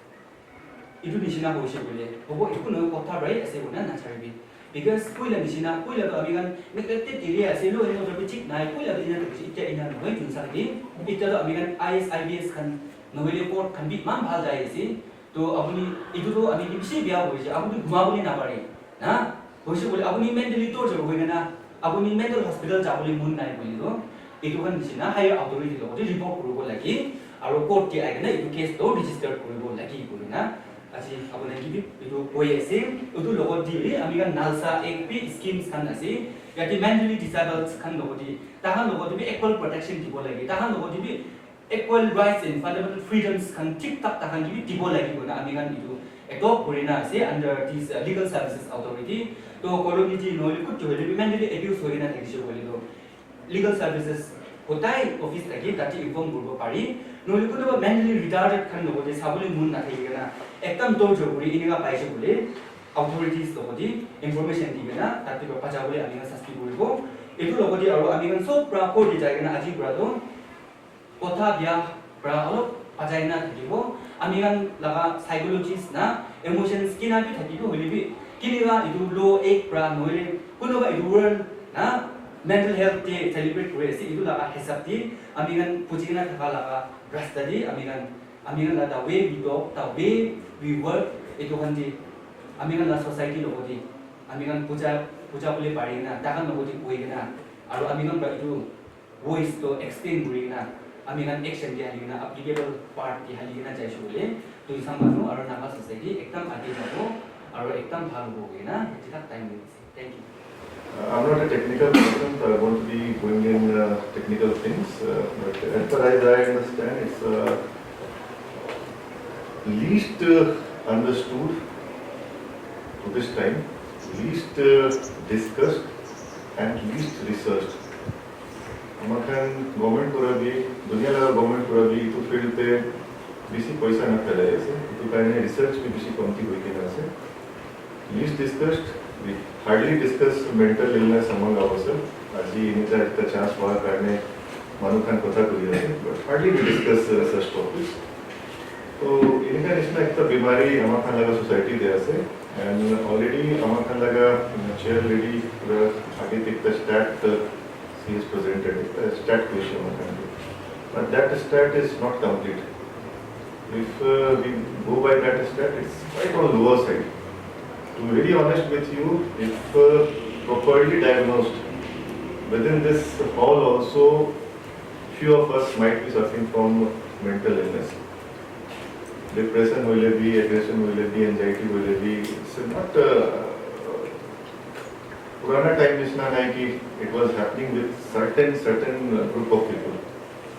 Itu nisina hoise bole hobo iku no kotha rai ase bona na charbi because puila nisina puila to amigan neglected area ase lo eno to chik nai puila to ina to ita ina no hoi jun sarbi ita to amigan IBS kan noveli court kan bi mam bhal jai ase to apni itu to ami bisi bia hoise apni guma boli na pare na hoise bole apni mentally torture hoina na apni mental hospital jaboli mun nai boli to itu kan nisina higher authority lo report koribo lagi aro court ki aigena itu case to register koribo lagi korina asi abona gibi itu OSM udu logo dili amiga nalsa ekp schemes kan asi yati mentally disabled kan logo di tahan logo di equal protection dibo lagi tahan logo di equal rights and fundamental freedoms kan tik tak tahan gibi dibo lagi bona amiga itu eto korina asi under this legal services authority to colomiti no likut jo mentally abuse hoina thakise boli do legal services hotai office thaki tati inform korbo pari no likut ba mentally retarded kan logo de sabuli mun na thakigena ekdam torture kori iniga paise bole authorities logodi information digena tati ba paja bole amiga sasti koribo etu logodi aro amiga sob pra ko di jaigena aji brado kotha bia pra alop ajaina thakibo ami gan laga psychologist na emotions kina bi thakibo holibi kiniga idu low ek pra noile kunoba idu world na mental health day celebrate kore ase idu laga hesab di ami gan pujina thaka laga rasta di ami gan la the way we talk the way we work idu handi ami gan la society logodi ami gan puja bole pari na dagan logodi koigena aru ami gan ba idu voice to explain kurina ami gan action dia halina applicable part dia halina jaisu bole tuisang manu aru naga society ekdam age jabo aru ekdam bhal hogena jita time lagise. Thank you. I'm not a technical person, so I won't be going in technical things, but as far as I understand, it's least understood to this time, least discussed and least researched. हमारे government पूरा भी दुनिया लगा government पूरा भी तो field पे बेसी पैसा न फैलाए ऐसे तो कारण रिसर्च भी बेसी कमती हुई के ना से least discussed we hardly discuss mental illness among ourselves आज ही इनका इतना चांस हुआ करने मानो खान पता कोई है but hardly we discuss such topics तो इनका इसमें एक तो बीमारी हमारे खान लगा सोसाइटी दे ऐसे and already हमारे खान लगा chair lady पूरा आगे तक the stat he is presented a stat question but that stat is not complete if we go by that stat it's quite on lower side. To be very honest with you, if properly diagnosed, within this hall also, few of us might be suffering from mental illness. Depression will be, aggression will be, anxiety will be. It's not Purana time is not like it was happening with certain group of people.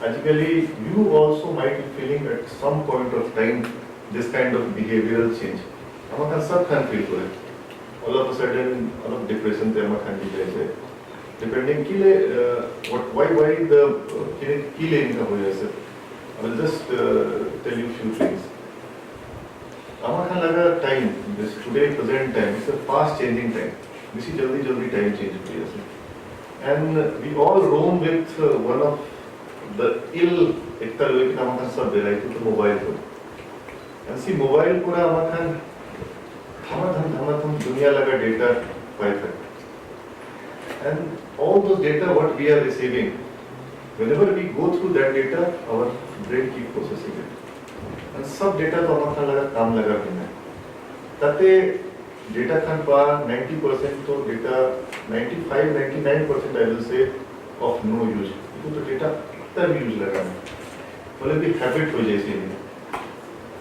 Actually, you also might be feeling at some point of time this kind of behavioral change. हमारा सब Khan feel करे all of a sudden all of depression ते हमारा खान भी जाए depending किले why the किले इनका हो जाए sir I will just tell you few things हमारा खान लगा time this today present time it's a fast changing time इसी जल्दी time change हो जाए sir and we all roam with one of the ill एक तरह के हमारा सब बेराई तो mobile को and see mobile पूरा हमारा खान हम दुनिया लगा data पाए and all those data what we are receiving whenever we go through that data our brain keep processing it and सब data तो हमारा लगा काम लगा बिना ताते data खान पा 90% तो data 95-99% I will say of no use तो data तब use लगा बोले भी habit हो जैसे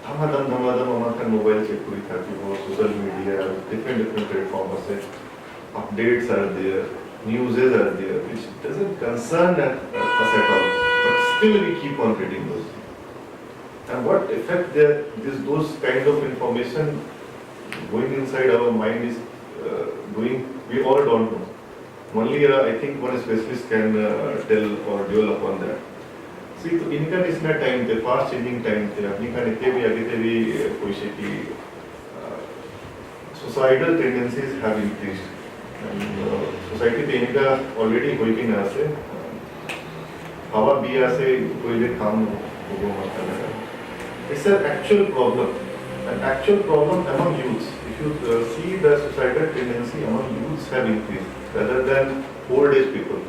धमाधम हमारा मोबाइल चेक पूरी करती हो सोशल मीडिया different platforms से updates are there news are there which doesn't concern us at all but still we keep on reading those and what effect those kind of information going inside our mind is doing we all don't know only I think one specialist can tell or dwell upon that. See, तो इनका इसमें time थे fast changing time थे अपनी का नित्य भी आगे थे भी कोई से की suicidal tendencies have increased and society पे इनका already कोई भी ना से हवा बिया से कोई भी काम होगा मत लगा it's an actual problem among youths if you see the suicidal tendency among youths have increased rather than old age people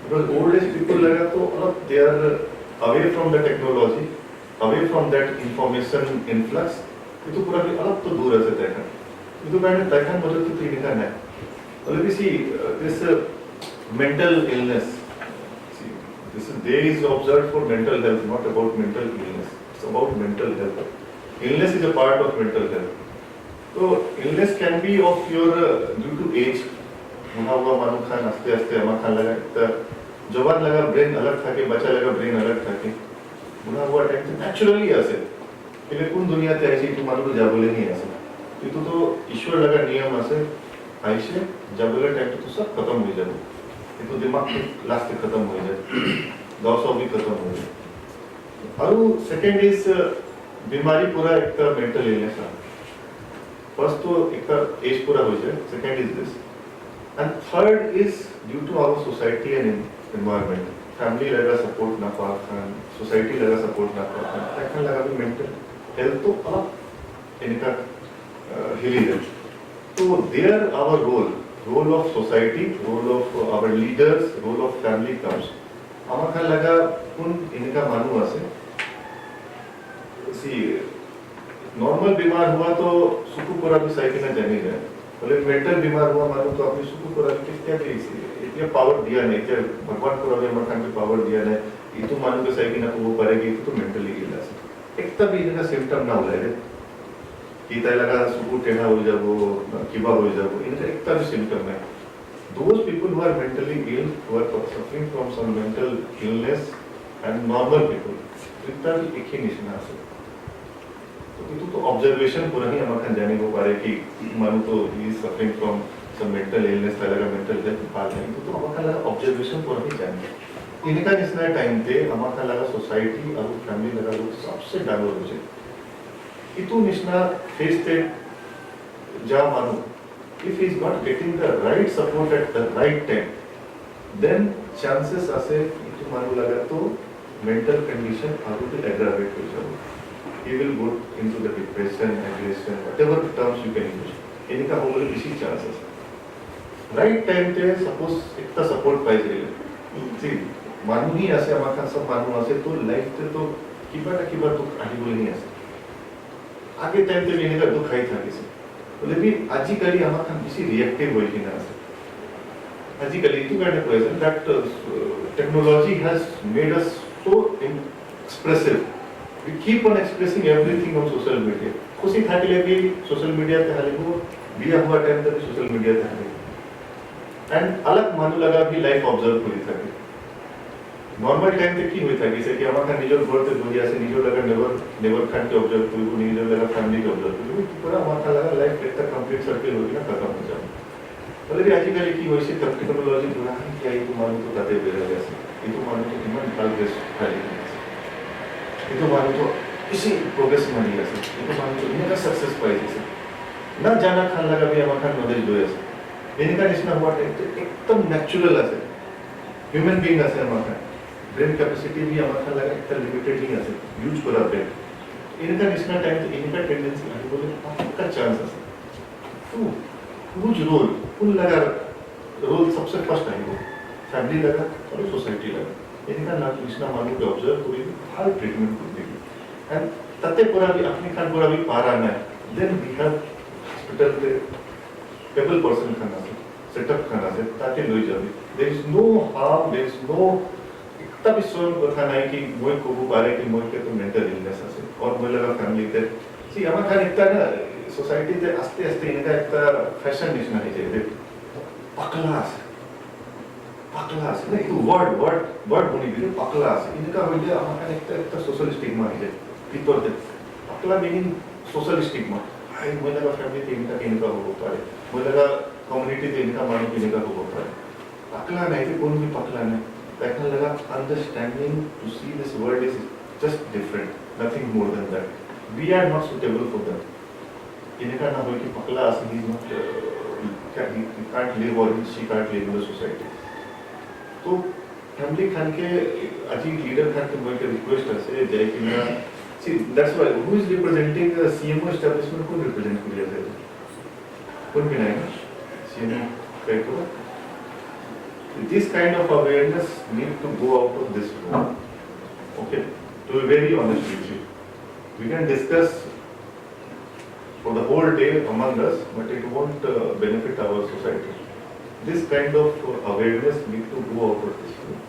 because old age people लगा तो they are away from the technology, away from that information influx, itu पूरा भी अलग तो दूर है तैखान, itu मैंने तैखान मतलब तो तीन का नहीं, मतलब इसी this mental illness, see, there is observed for mental health, not about mental illness, it's about mental health. Illness is a part of mental health. So illness can be of your due to age, मुहावा मानो खान आस्ते आस्ते हमारा खान लगा इतना जवान लगा brain अलग था कि बच्चा लगा ब्रेन अलग था कि बुरा हुआ टाइम नेचुरली ऐसे कि कौन दुनिया ते ऐसी तू मानो तो जाबले नहीं ऐसे कि तो ईश्वर लगा नियम ऐसे ऐसे जाबले टाइम तो सब खत्म हो जाए कि तो दिमाग लास्ट खत्म हो जाए दौसों भी खत्म हो जाए और सेकंड इज बीमारी पूरा एक का मेंटल इलनेस है फर्स्ट तो एक का एज पूरा हो जाए second is this and third is due to our society and environment family लगा सपोर्ट ना पाखान सोसाइटी लगा सपोर्ट ना पाखान तखन लगा भी मेंटल हेल्थ तो अब इनका हिली है तो there our role of society role of our leaders role of family comes आमाखा लगा कुन इनका मानू आसे सी नॉर्मल बीमार हुआ तो सुकु कोरा भी साइकिल जाने जाए बोले मेंटल बीमार हुआ मानो तो अपनी सुकु कोरा क्या इतने पावर दिया नहीं क्या भगवान को रवि मकान के पावर दिया नहीं ये तो मानो के साइकिल ना वो करेगी तो मेंटली इलनेस एक तभी इनका सिम्टम ना हो जाए ये तय लगा सुकु टेढ़ा हो जाबो किबा हो जाबो इनका एक तभी सिम्टम है those people who are mentally ill who are suffering from some mental illness and normal people इतना भी एक ही निशान है तो ऑब्जर्वेशन पूरा ही हमारे जाने को पारे कि मानो तो ही suffering from some mental illness लगा मेंटल हेल्थ बात नहीं तो हमारा लगा ऑब्जर्वेशन पूरा ही जाने इनका जिसना टाइम पे हमारा लगा सोसाइटी और फैमिली लगा लोग सबसे डालो हो जाए इतु निशना फेस ते जा मानो if he is not getting the right support at the right time then chances are इतु मानो लगा तो mental condition आगे भी aggravate हो जाएगा he will go into the depression, aggression, whatever terms you can use. इनका होगा किसी chances. Right time पे suppose इतना support पाई जाएगा. जी मानू ही ऐसे हमारे सब मानू ऐसे तो life पे तो किबा तो आगे बोले नहीं ऐसे. आगे time पे भी इनका दुख आई था किसी. बोले भी आज ही कली हमारे किसी reactive हुई थी ना ऐसे. आज ही कली तो कहने को ऐसे that technology has made us so expressive. We keep on expressing everything on social media. खुशी था कि लेकिन social media पे हाले वो बिया हुआ टाइम तक social media पे हाले. And अलग मानू लगा भी life observe हुई था कि normal time तक की हुई था कि से कि हमारा निजोर बोलते दुनिया से निजोर लगा never खान के observe हुई वो निजोर लगा family के observe हुई वो पूरा हमारा लगा life एक तक complete circle होगी ना खत्म हो जाए. बोले भी आजकल की वैसे टेक्नोलॉजी जुड़ा है कि आई तो मानू तो ताते बेरा जैसे ये तो मानू तो इमान progress खाली itu मानो तो इसी प्रोग्रेस मानी है सर itu मानो तो इनका सक्सेस पाई जैसे ना जाना खान लगा भी हमारा नॉलेज दो ऐसे इनका निश्ना हुआ एकदम नेचुरल है ह्यूमन बीइंग है हमारा ब्रेन कैपेसिटी भी हमारा लगा एकदम लिमिटेड नहीं है यूज करा ब्रेन इनका निश्ना टाइम तो इनका टेंडेंसी है बोले आपका चांस है तो कुछ रोल उन लगा रोल सबसे फर्स्ट है वो फैमिली लगा और सोसाइटी लगा इनका नाम निश्ना मानो के ऑब्जर्व हुई हर ट्रीटमेंट को देगी एंड तते पूरा भी अपनी खान पूरा भी पार आना है देन वी हैव हॉस्पिटल पे टेबल पर्सन खाना से सेटअप खाना से ताकि लोई जावे there is no harm there is no तब स्वयं कथा नहीं कि मोय को बारे कि मोय के तो मेंटल इलनेस है और मोय लगा फैमिली ते सी हमारा खान इतना ना सोसाइटी ते आस्ते आस्ते इनका इतना फैशन निश्ना है जे पकला से ना ये वर्ड बोली भी पकला से इनका वजह हमारा एक सोशल स्टिग्मा है पीपल दे पकला मीनिंग सोशल स्टिग्मा आई मुझे लगा फैमिली के इनका हो पाए मुझे लगा कम्युनिटी के इनका मानो के इनका हो पाए पकला नहीं कि कौन भी पकला नहीं देखने लगा understanding to see this world is just different nothing more than that we are not suitable for that इनका ना हो कि पकला असली not can't live or she can't live in the society तो फैमिली खान के अजी लीडर खान के मुझे रिक्वेस्ट है जय कि मैं see that's why who is representing CMO establishment को रिप्रेजेंट किया जाए कौन भी नहीं सीएमओ कहीं को this kind of awareness need to go out of this room okay to be very honest with you we can discuss for the whole day among us but it won't benefit our society. This kind of awareness need to go out of this room.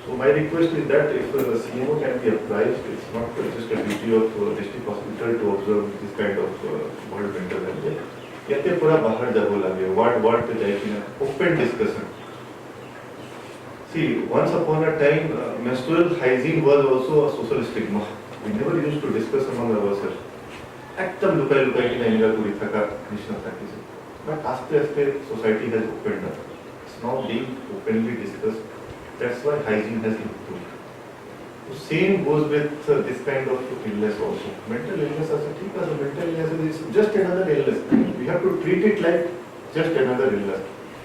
So my request is that if the CMO can be apprised, it's not just a duty of district hospital to observe this kind of world mental health. याते पूरा बाहर जाबो लागे word पे जाए कि ना open discussion. See, once upon a time menstrual hygiene was also a social stigma. We never used to discuss among ourselves. एकदम लुकाई की नहीं लगा पूरी थका निश्चित था किसी बट आस्ते आस्ते society has opened up it's now being openly discussed that's why hygiene has improved So same goes with this kind of illness also. Mental illness as a mental illness is just another illness. We have to treat it like just another illness.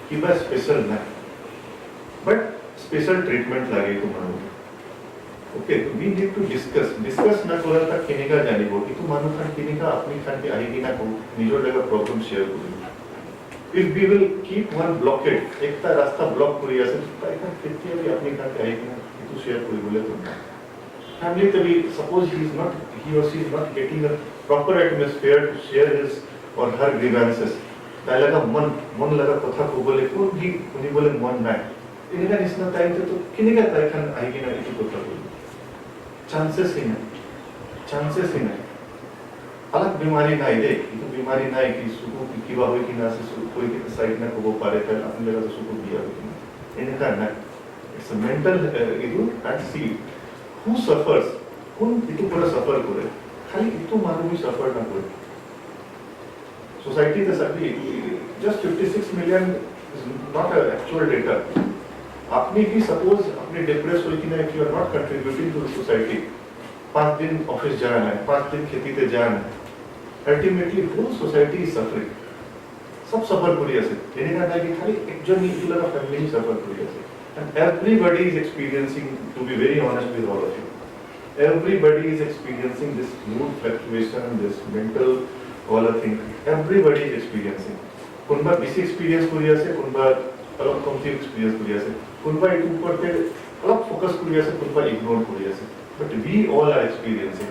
Keep a special name. But special treatment lage to manu. Okay, so we need to discuss na kora ta kinika janibo. Itu manu khan kinika apni khan ke ahi kina ko nijor laga problem share kori. If we will keep one blockade, ekta rasta block kori ase, ta ekta fitya bhi apni khan ke ahi kina itu share kori bole to. Family tabi suppose he or she is not getting a proper atmosphere to share his or her grievances. Ta laga mon laga kotha ko bole ko bhi uni bole mon nai. Inika nisna time to kinika ta khan ahi kina itu kotha bole. Chances ही नहीं अलग बीमारी ना इधे इतो बीमारी ना कि सुकु की किवा होई कि ना से कोई के साइड ना को वो पारे कर अपने लगा तो सुकु दिया होई इनका ना it's a mental you can't see who suffers कौन इतो पूरा सफर करे खाली इतो मानव भी सफर ना करे society the सभी just 56 million is not a actual data आपने भी सपोज अपने डिप्रेस होई कि ना if you are not contributing to the society 5 दिन ऑफिस जाना है 5 दिन खेती पे जाना है ultimately whole society is suffering सब सफर करी আছে এনে না কি খালি একজন নি লगा फैमिली सफर करी আছে and everybody is experiencing to be very honest with all of you everybody is experiencing this mood fluctuation this mental all a thing everybody is experiencing কোনবা বেশি এক্সপেরিয়েন্স করি আছে কোনবা अलग कमती एक्सपीरियंस करी আছে কোনবা এই উপরতে अलग ফোকাস করি আছে কোনবা ইগনোর করি আছে but we all are experiencing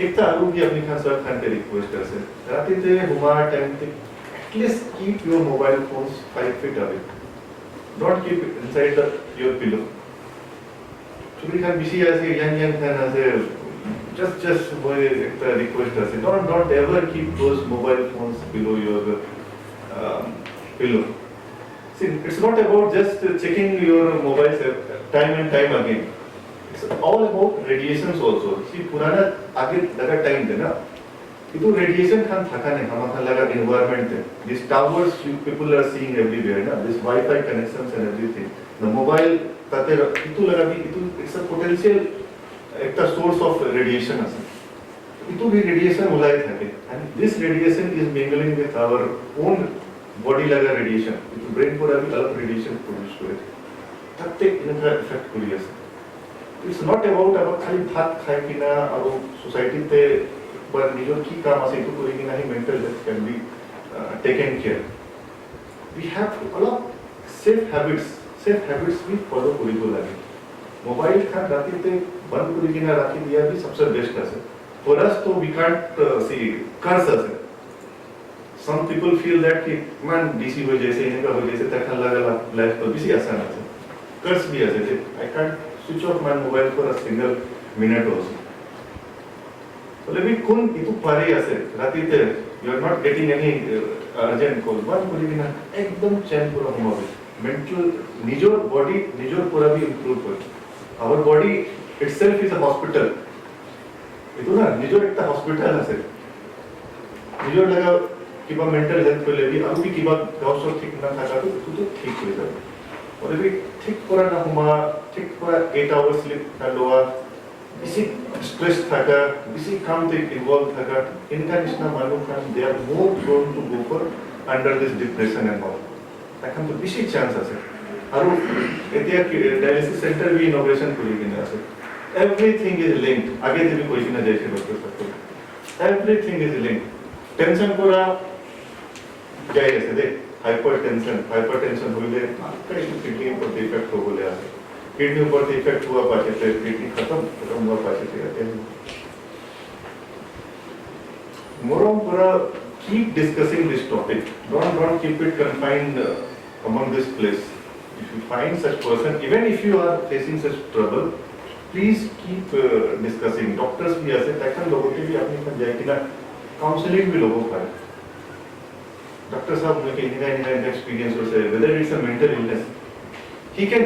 একটা আরো কি আপনি খান স্যার খান কে রিকোয়েস্ট আছে রাতে হুমা টাইম তে at least keep your mobile phones 5 feet away don't keep it inside your pillow চুরি খান বেশি আছে ইয়াং খান আছে just boy একটা রিকোয়েস্ট আছে don't ever keep those mobile phones below your pillow. See, it's not about just checking your mobiles time and time again. It's all about radiations also. See, पुराना आगे लगा time थे ना, इतो radiation Khan थका नहीं, हम खान लगा environment थे. These towers you people are seeing everywhere ना, this Wi-Fi connections and everything. The mobile ताते इतो लगा भी इतो it's a potential एक source of radiation है. इतो भी radiation उलाय थके, and this radiation is mingling with our own body laga radiation itu brain pura bhi alag radiation produce kore tatte inka effect kori ase it's not about khali bhat khai kina aro society te par nijor ki kaam ase itu kori kina hi mental health can be taken care we have a lot safe habits bhi follow kori bo lage mobile khan rati te band kori kina rakhi diya bhi sabse best ase for us to we can't see curse ase some people feel that कि man DC हो जैसे इनका हो जैसे तक लगा life तो busy आसान है कर्स भी ऐसे थे I can't switch off my mobile for a single minute also बोले भी कौन इतु पारे ऐसे राती थे you are not getting any urgent call बस बोली कि ना एकदम चैन पूरा होगा भी mental निजोर body निजोर पूरा भी improve हो our body itself is a hospital इतु ना निजोर एक ता hospital है निजोर लगा किबा मेंटल हेल्थ को ले भी अभी किबा गाउस और ठीक ना था तो ठीक हो जाए और अभी ठीक पूरा ना हुआ ठीक पूरा 8 आवर्स स्लीप का लोआ इसी स्ट्रेस था का इसी काम पे इन्वॉल्व था का इनका निश्ना मालूम था they are more prone to go for under this depression and all ताकि तो बिशी चांस আছে और एतिया डायलिसिस सेंटर भी इनॉग्रेशन करी किना আছে एवरीथिंग इज लिंक्ड आगे भी कोई ना जैसे डॉक्टर सकते एवरीथिंग इज लिंक्ड टेंशन पूरा जाए ऐसे दे हाइपरटेंशन हुई ले कई किडनी पर डिफेक्ट हो बोले आसे किडनी पर डिफेक्ट हुआ पाछे से किडनी खत्म हुआ पाछे से आते हैं मोरम पूरा keep discussing this topic don't keep it confined among this place if you find such person even if you are facing such trouble please keep discussing doctors भी ऐसे तक लोगों के भी अपनी पर जाए कि ना काउंसलिंग भी लोगों का Doctor साहब मुझे इनका experience हो से whether it's a mental illness he or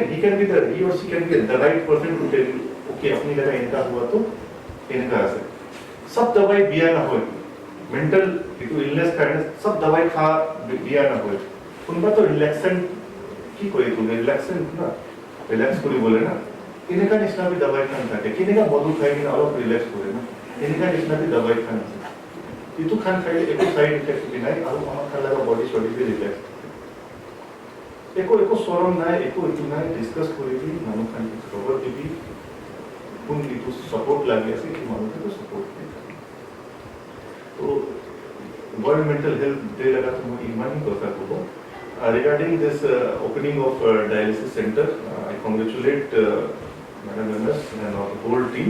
she can be the right person to tell you okay अपनी जगह इनका हुआ तो इनका ऐसे सब दवाई बिया ना होए mental illness का सब दवाई खा बिया ना होए उनका तो relaxant की कोई तो relaxant ना relax कोई बोले ना इनका निश्ना भी दवाई खान था कि इनका मधु खाएगी ना और relax बोले ना इनका निश्ना भी दवाई Khan itu kan kayak itu side effect binai alu ama kan laga body body भी रिलैक्स एको सोरम ना एको इतु ना डिस्कस करेगी मानो खान की खबर देगी उन इतु सपोर्ट लगे ऐसे कि मानो को सपोर्ट देगा तो वर्ल्ड मेंटल हेल्थ डे लगा तो मुझे ईमान ही करता को regarding this opening of dialysis center I congratulate Madam Members and our whole team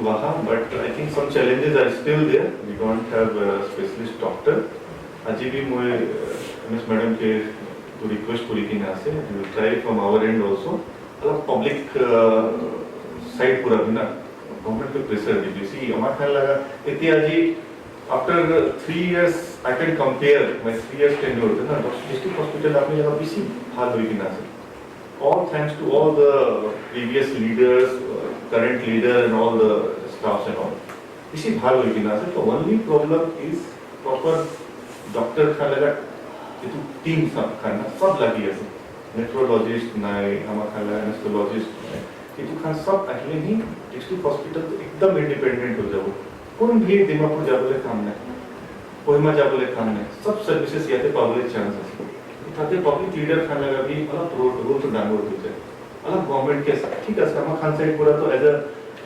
but I think some challenges are still there. We don't have a specialist doctor. Aji bhi moi Ms. Madam ke to request kuri ki na se. We will try from our end also. Alag public side pura bina government pe pressure di. You see, amar khayal laga iti aji after 3 years I can compare my 3 years tenure. Na district hospital apni jaga bisi hal hui ki na se. All thanks to all the previous leaders, current leader and all the staffs and all. इसी भाग हुई ना sir तो only problem is proper doctor का लगा itu team सब खाना सब लगी है nephrologist नाई हमारा खाना anesthesiologist itu खान सब अकेले ही district hospital तो एकदम independent हो जाओ कौन भी दिमापुर जाबले काम नहीं कोहिमा जाबले काम नहीं सब सर्विसेज याते पावले चांसेस ताते पब्लिक लीडर खान लगा भी अलग रोल तो डांगोर हो जाए अलग गवर्नमेंट के ठीक है सरमा खान साइड पूरा तो as a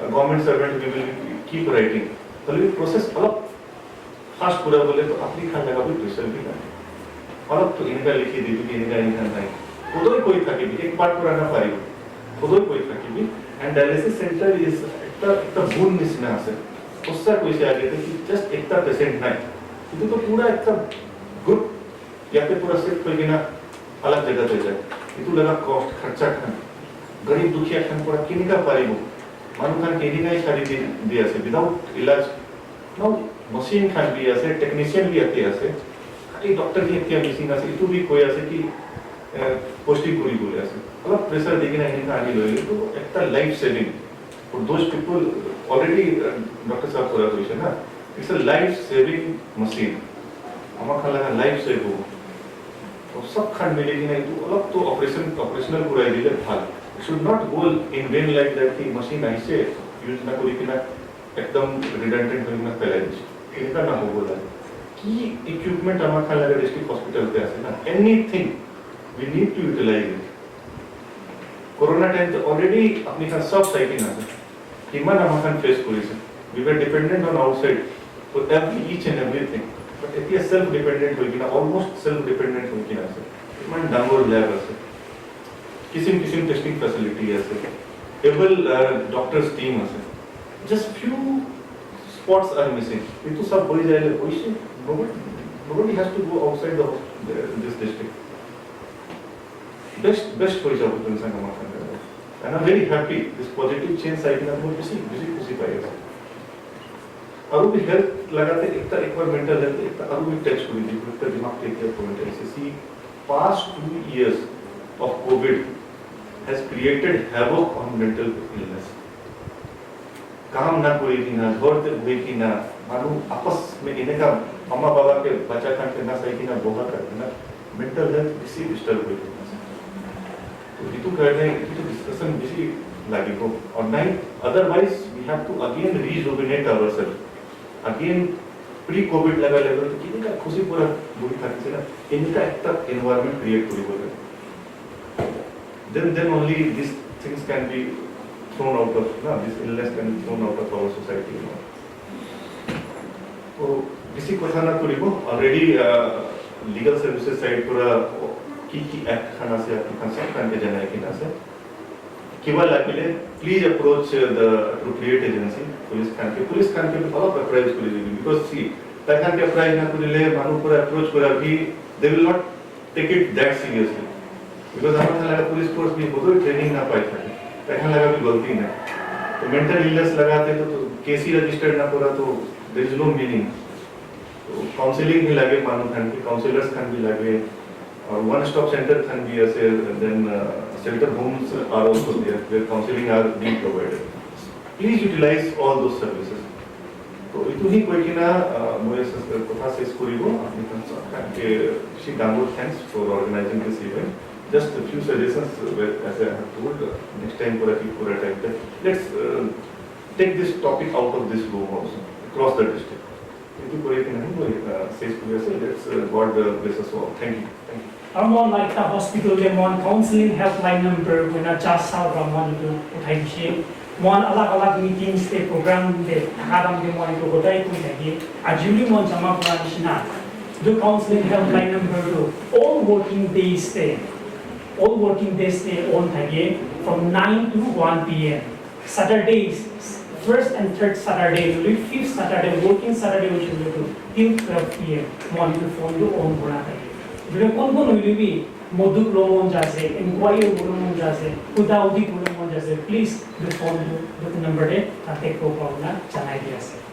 government servant we will keep writing तो प्रोसेस अलग फास्ट पूरा बोले तो अपनी खान लगा भी प्रेशर भी ना अलग तो इनका लिखी दी कि इनका नहीं खुद ही कोई था कि एक पार्ट पूरा ना पारी खुद ही कोई था कि भी एंड डायलिसिस सेंटर इज एक बून मिसना है उससे कोई से आगे थे कि जस्ट एक पेशेंट नहीं तो पूरा एक ग्रुप या पे पूरा सिर्फ कोई ना अलग जगह पे जाए इतु लगा कॉस्ट खर्चा खान गरीब दुखिया खान पूरा किनिका पारिबो मानु खान केनिका ही सारी दिया से विदाउट इलाज नो मशीन खान भी ऐसे टेक्नीशियन भी आते ऐसे खाली डॉक्टर भी आते मिसिंग ऐसे इतु भी कोई ऐसे कि पौष्टिक पूरी बोले ऐसे अलग प्रेशर देके ना इनका आगे लोगे तो एक life saving for those people already doctor साहब पूरा क्वेश्चन ना it's a life saving machine हमारा खान लगा लाइफ सेव हो और सब खान मिलेगी नहीं तो अलग तो ऑपरेशनल पूरा दिले फाल should not go in vain like that कि मशीन ऐसे यूज ना करी कि ना एकदम रिडंडेंट होने ना पहले इनका ना हो बोला कि इक्विपमेंट हमारा खान लगा डिस्ट्रिक्ट हॉस्पिटल पे ऐसे ना anything we need to utilize it corona time तो ऑलरेडी अपनी खान सब साइकिल ना कि मन हमारा खान फेस करी से we were dependent on outside for every each and everything but it is self dependent होगी ना almost self dependent होगी ना सर मन डांगोर लैब है किसी टेस्टिंग फैसिलिटी है सर एबल डॉक्टर्स टीम है sir just few spots are missing ये तो सब बोली जाए कोई से nobody has to go outside this district best हो जाओ तो इंसान का माफन करेगा and I'm very happy this positive change cycle ना बहुत खुशी पाएगा और भी हेल्थ लगाते एक बार मेंटल हेल्थ एक और भी टच हुई थी उसका दिमाग टेक केयर पॉइंट है सी past 2 years of covid has created havoc on mental illness काम ना कोई भी ना घर तक हुई कि ना मानो आपस में इन्हें का मम्मा बाबा के बच्चा खान के ना सही कि ना बहुत करते ना मेंटल हेल्थ किसी डिस्टर्ब हुई तो ये तो करने ये डिस्कशन किसी लगी को और नहीं otherwise we have to again rejuvenate ourselves again pre-COVID लगा लेवल तो कितनी का खुशी पूरा बुरी खाती से ना इनका एक तक environment create पूरी बोले then only these things can be thrown out of ना this illness can be thrown out of our society तो किसी को था ना पूरी को already legal services side पूरा की एक्ट खाना से आपकी कंसर्न करके जाना है कि ना से केवल आपके please approach the appropriate agency police Khan के बहुत अप्रोच कर लीजिए बिकॉज़ सी तखन के अप्रोच ना कर ले मानो पूरा अप्रोच करा भी they will not take it that seriously because हमारा लगा पुलिस फोर्स भी बहुत ट्रेनिंग ना पाई था तखन लगा भी गलती ना तो मेंटल इलनेस लगाते तो केसी रजिस्टर्ड ना पूरा तो देयर इज नो मीनिंग तो काउंसलिंग भी लगे मानो खान के काउंसलर्स खान भी लगे और वन स्टॉप सेंटर खान भी ऐसे then shelter homes are also there where counseling are being provided. Please utilize all those services. तो इतु ही कोई कि ना मुझे कथा से स्कूली को अपनी कंसर्न के she download thanks for organizing this event. Just a few suggestions as I have told next time पूरा time let's take this topic out of this room also across the district. इतु कोई कि नहीं वो से स्कूली से let's God bless us all. Thank you. More like the hospital, they want counseling helpline number when a just out from one to uthai one alag meetings they program they haram they want to go die to lagi ajuli mon jama planishna the counseling helpline number to all working days they on thagi from 9 to 1 p.m. Saturdays, first and third Saturday, fifth Saturday, working Saturday we should do till 12 p.m. morning to phone to on bona thagi bile kon will be moduk lomon jase inquiry lomon jase kudaudi lomon jase please the phone the number de take ko pauna chanai diase